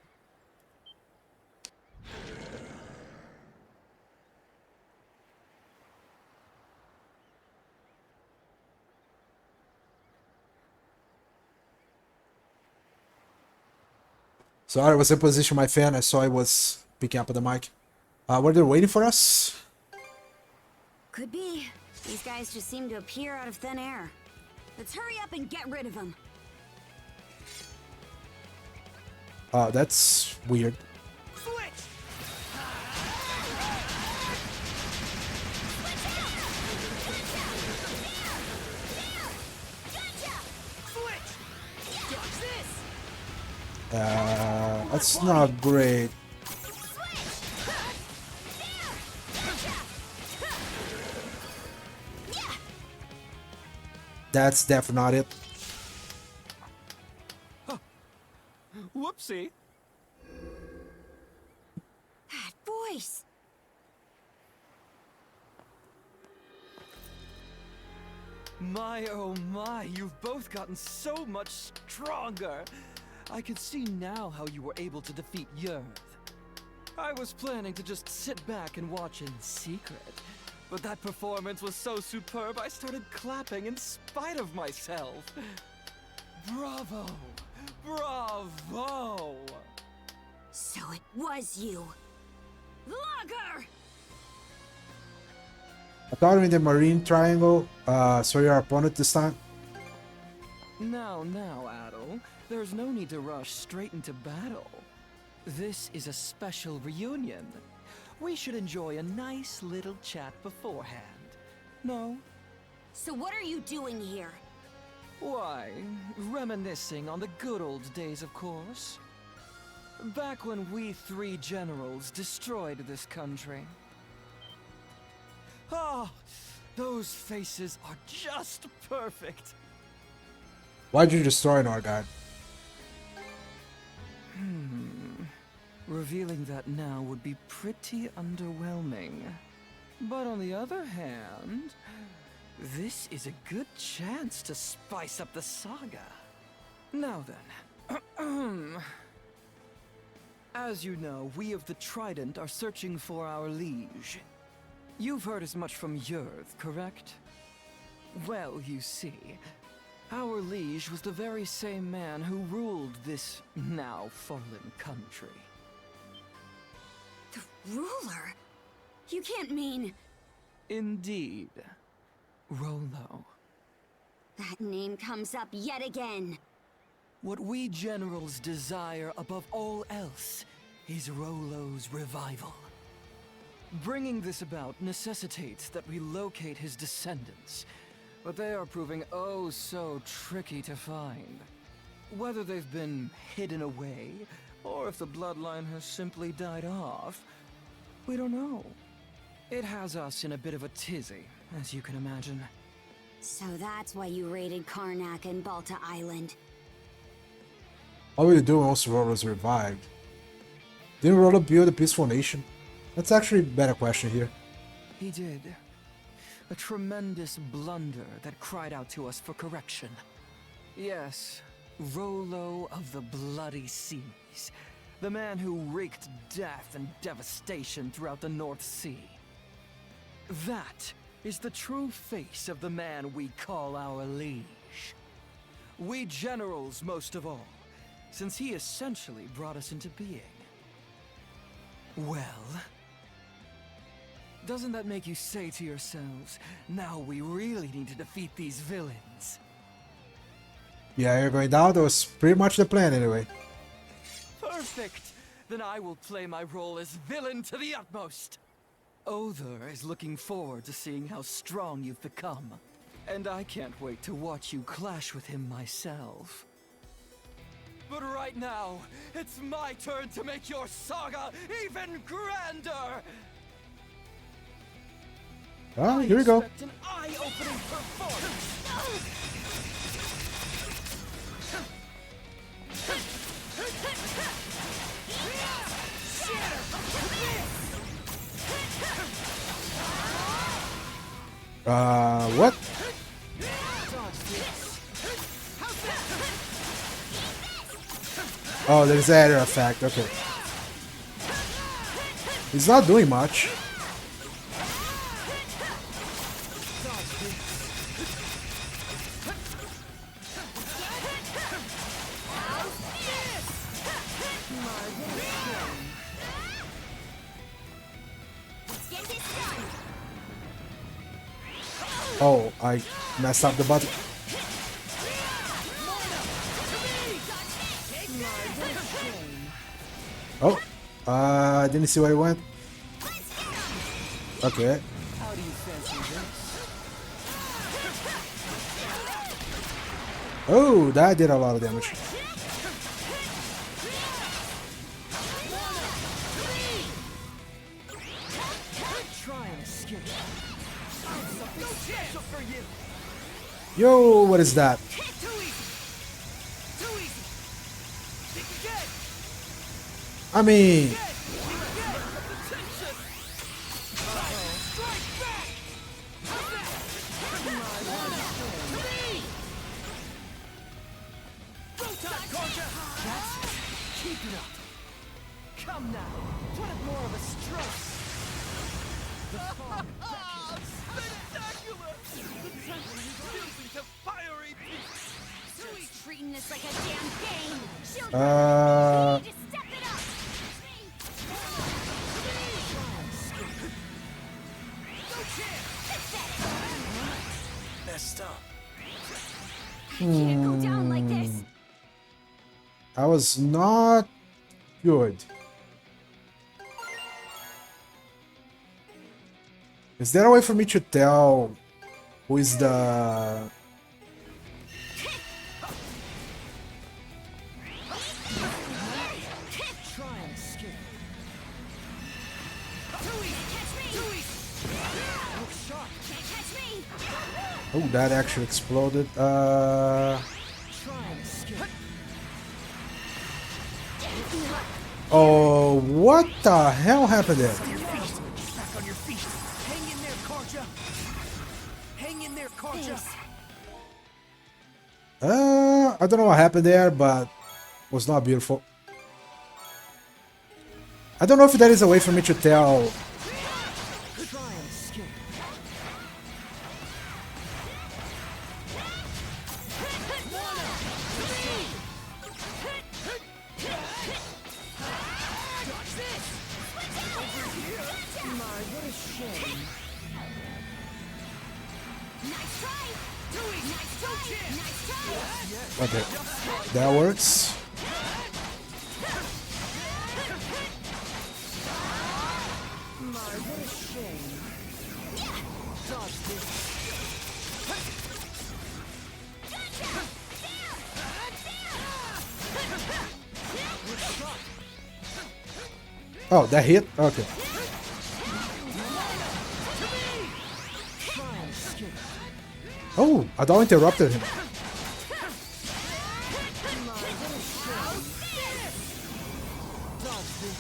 Sorry, I was in position my fan. I saw I was picking up the mic. Were they waiting for us? Could be. These guys just seem to appear out of thin air. Let's hurry up and get rid of them. Oh, that's weird. Switch! Switch! Dodge this! That's not great. That's definitely not it. Whoopsie. That voice. My oh my, you've both gotten so much stronger. I can see now how you were able to defeat Yerth. I was planning to just sit back and watch in secret, but that performance was so superb I started clapping in spite of myself. Bravo! Bravo! So it was you. Logger! I thought in the Marine Triangle, so your opponent this time. Now, Adel, there's no need to rush straight into battle. This is a special reunion. We should enjoy a nice little chat beforehand. No? So what are you doing here? Why, reminiscing on the good old days, of course. Back when we three generals destroyed this country. Ah, those faces are just perfect. Why'd you destroy Norgard? Revealing that now would be pretty underwhelming. But on the other hand, this is a good chance to spice up the saga. Now then, as you know, we of the Trident are searching for our liege. You've heard as much from Yerth, correct? Well, you see, our liege was the very same man who ruled this now fallen country. The ruler? You can't mean... Indeed. Rollo. That name comes up yet again. What we generals desire above all else is Rollo's revival. Bringing this about necessitates that we locate his descendants, but they are proving oh so tricky to find. Whether they've been hidden away, or if the bloodline has simply died off, we don't know. It has us in a bit of a tizzy, as you can imagine. So that's why you raided Karnak and Balta Island. What will you do once Rollo's revived? Didn't Rollo build a peaceful nation? That's actually a better question here. He did. A tremendous blunder that cried out to us for correction. Yes, Rollo of the Bloody Seas. The man who wreaked death and devastation throughout the North Sea. That is the true face of the man we call our liege. We generals, most of all, since he essentially brought us into being. Well, doesn't that make you say to yourselves, now we really need to defeat these villains? Yeah, you're going down. That was pretty much the plan anyway. Perfect! Then I will play my role as villain to the utmost. Other is looking forward to seeing how strong you've become. And I can't wait to watch you clash with him myself. But right now, it's my turn to make your saga even grander! Ah, here we go. Expect an eye-opening performance! What? Oh, there's that area effect. Okay. He's not doing much. Oh, I messed up the button. Oh, I didn't see where he went. Okay. How do you fancy this? Oh, that did a lot of damage. Try and escape. Something special for you. Yo, what is that? Too easy. Too easy. Think again. I mean, Again. Attention. Strike back. How's that? Three. Go time, Concha. That's it. Keep it up. Come now. Put up more of a stroke. The fog beckons. Spectacular. The temple is fusing to fiery beasts. He's treating this like a damn game. She'll uh, just step it up. No chance. Messed up. Can't go down like this. I was not good. Is there a way for me to tell who is the... Try and escape. Too easy. Catch me. Too easy. Look sharp. Can't catch me. Oh, that actually exploded. Try and escape. Oh, what the hell happened there? Back on your feet. Hang in there, Concha. Hang in there, Concha. I don't know what happened there, but it was not beautiful. I don't know if there is a way for me to tell. Try and escape. Dodge this. Over here. My, what a shame. Nice try. Too easy. No chance. Nice try. Okay, that works. My, what a shame. Dodge this. Oh, that hit? Okay. Try and escape. Oh, Adol interrupted him. Dodge this.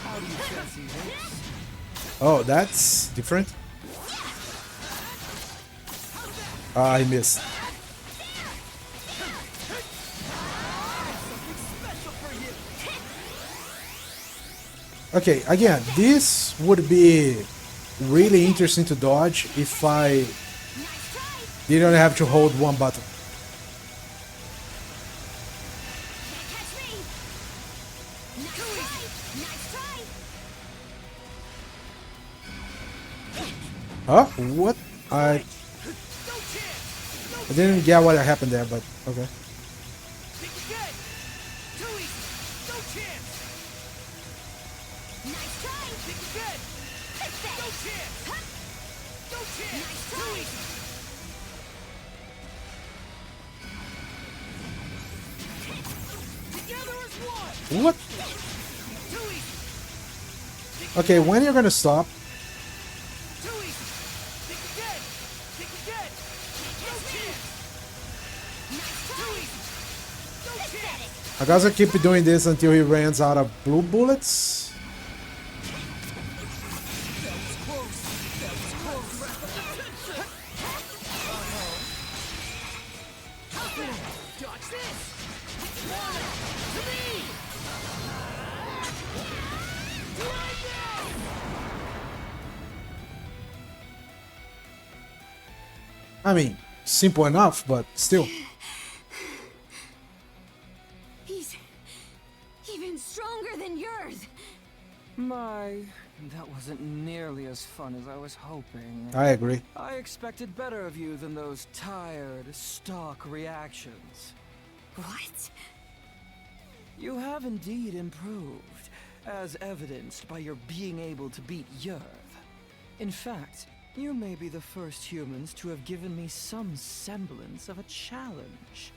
How do you fancy this? Oh, that's different. Ah, he missed. Okay, again, this would be really interesting to dodge if I didn't have to hold one button. Catch me. Nice try. Huh? What? I No chance. I didn't get what happened there, but okay. Think again. Too easy. No chance. Nice try. Think again. No chance. No chance. Too easy. Together as one. What? Too easy. Okay, when you're gonna stop? Too easy. Think again. Think again. No chance. Too easy. No chance. I gotta keep doing this until he runs out of blue bullets. Dodge this. One. Three. Right now. I mean, simple enough, but still. He's even stronger than yours. My, That wasn't nearly as fun as I was hoping. I agree. I expected better of you than those tired, stock reactions. What? You have indeed improved, as evidenced by your being able to beat Yerv. In fact, you may be the first humans to have given me some semblance of a challenge.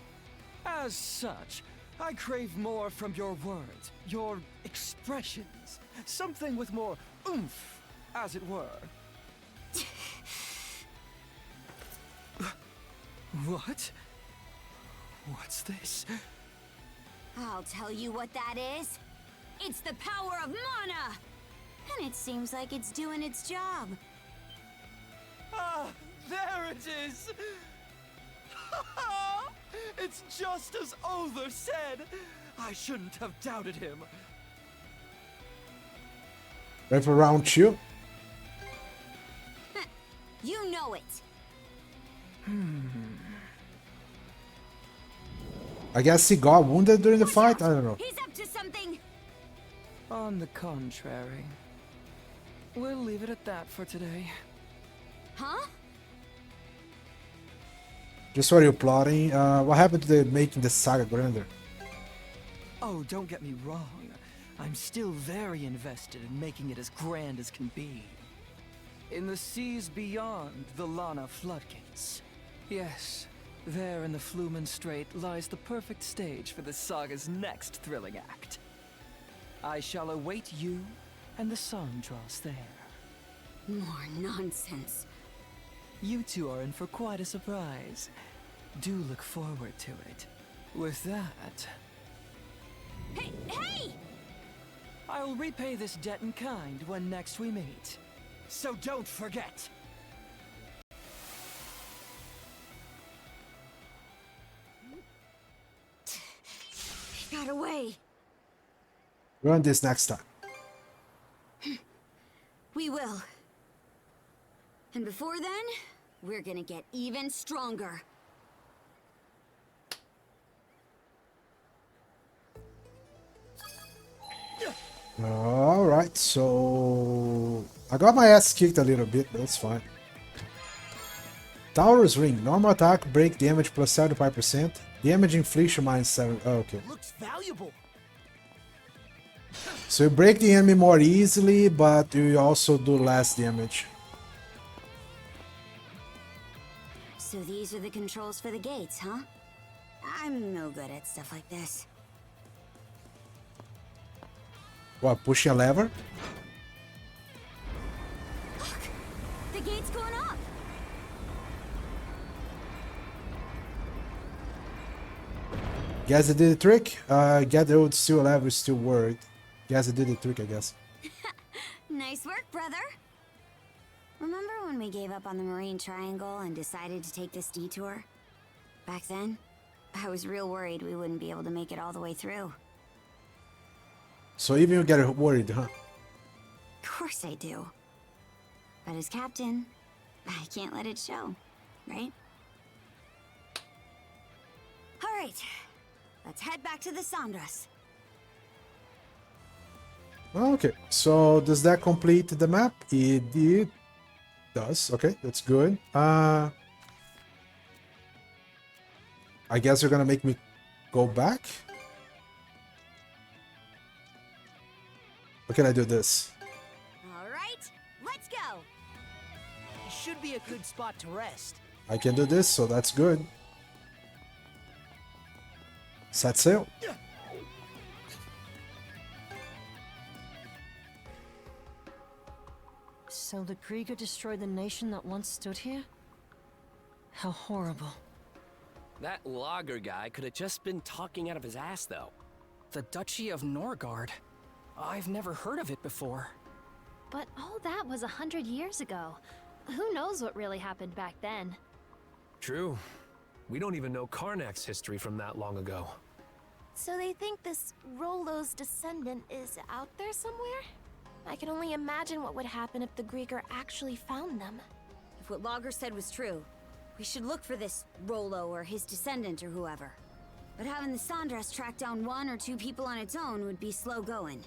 As such, I crave more from your words, your expressions, something with more oomph, as it were. What? What's this? I'll tell you what that is. It's the power of mana! And it seems like it's doing its job. Ah, there it is! It's just as Other said! I shouldn't have doubted him. Ready for round 2? You know it. I guess he got wounded during the fight? I don't know. He's up to something. On the contrary, we'll leave it at that for today. Huh? Just while you're plotting, what happened to making the saga grander? Oh, don't get me wrong. I'm still very invested in making it as grand as can be. In the seas beyond the Lana floodgates. Yes, there in the Flumen Strait lies the perfect stage for the saga's next thrilling act. I shall await you and the Sandros there. More nonsense. You two are in for quite a surprise. Do look forward to it. With that, Hey, hey! I'll repay this debt in kind when next we meet. So don't forget! He got away. Run this next time. We will. And before then, we're gonna get even stronger. Alright, so... I got my ass kicked a little bit, but that's fine. Tower's Ring. Normal attack, break damage plus 75%. Damage infliction minus 7... Oh, okay. Looks valuable. So you break the enemy more easily, but you also do less damage. So these are the controls for the gates, huh? I'm no good at stuff like this. What, pushing a lever? Look! The gate's going up! Guess I did the trick? Get the old steel lever still worked. Guess I did the trick, I guess. Nice work, brother! Remember when we gave up on the Marine Triangle and decided to take this detour? Back then, I was real worried we wouldn't be able to make it all the way through. So even you get worried, huh? Of course I do. But as captain, I can't let it show, right? Alright, let's head back to the Sandras. Okay, so does that complete the map? It does. Okay, that's good. I guess you're gonna make me go back? Or can I do this? Alright, let's go! It should be a good spot to rest. I can do this, so that's good. Set sail. So the Krieger destroyed the nation that once stood here? How horrible. That logger guy could have just been talking out of his ass, though. The Duchy of Norgard. I've never heard of it before. But all that was 100 years ago. Who knows what really happened back then? True. We don't even know Karnak's history from that long ago. So they think this Rollo's descendant is out there somewhere? I can only imagine what would happen if the Grieger actually found them. If what Logger said was true, we should look for this Rollo or his descendant or whoever. But having the Sandras track down one or two people on its own would be slow going.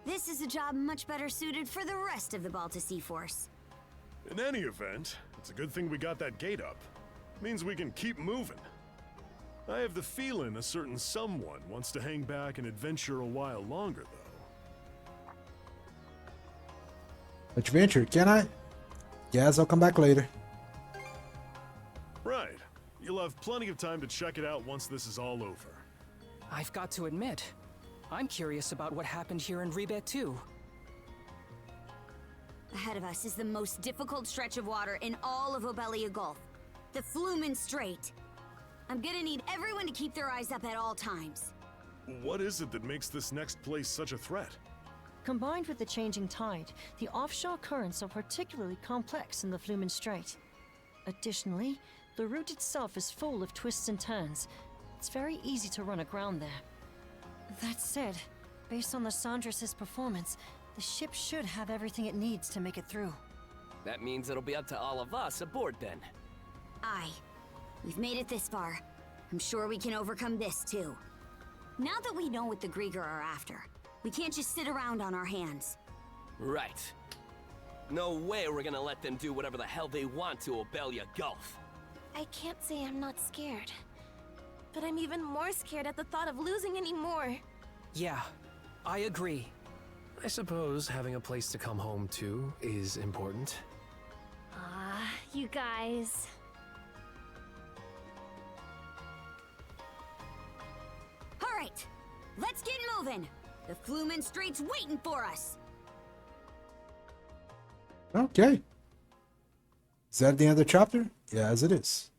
This is a job much better suited for the rest of the Balta Sea Force. In any event, it's a good thing we got that gate up. Means we can keep moving. I have the feeling a certain someone wants to hang back and adventure a while longer, though. Adventure, can I? Yes, I'll come back later. Right. You'll have plenty of time to check it out once this is all over. I've got to admit, I'm curious about what happened here in Rebet too. Ahead of us is the most difficult stretch of water in all of Obelia Gulf. The Flumen Strait. I'm gonna need everyone to keep their eyes up at all times. What is it that makes this next place such a threat? Combined with the changing tide, the offshore currents are particularly complex in the Flumen Strait. Additionally, the route itself is full of twists and turns. It's very easy to run aground there. That said, based on the Sandras' performance, the ship should have everything it needs to make it through. That means it'll be up to all of us aboard then. Aye. We've made it this far. I'm sure we can overcome this too. Now that we know what the Grieger are after, we can't just sit around on our hands. Right. No way we're gonna let them do whatever the hell they want to Obelia Gulf. I can't say I'm not scared. But I'm even more scared at the thought of losing any more. Yeah, I agree. I suppose having a place to come home to is important. Ah, you guys. All right, let's get moving. The Flumen Strait's waiting for us. Okay. Is that the end of the chapter? Yes, it is.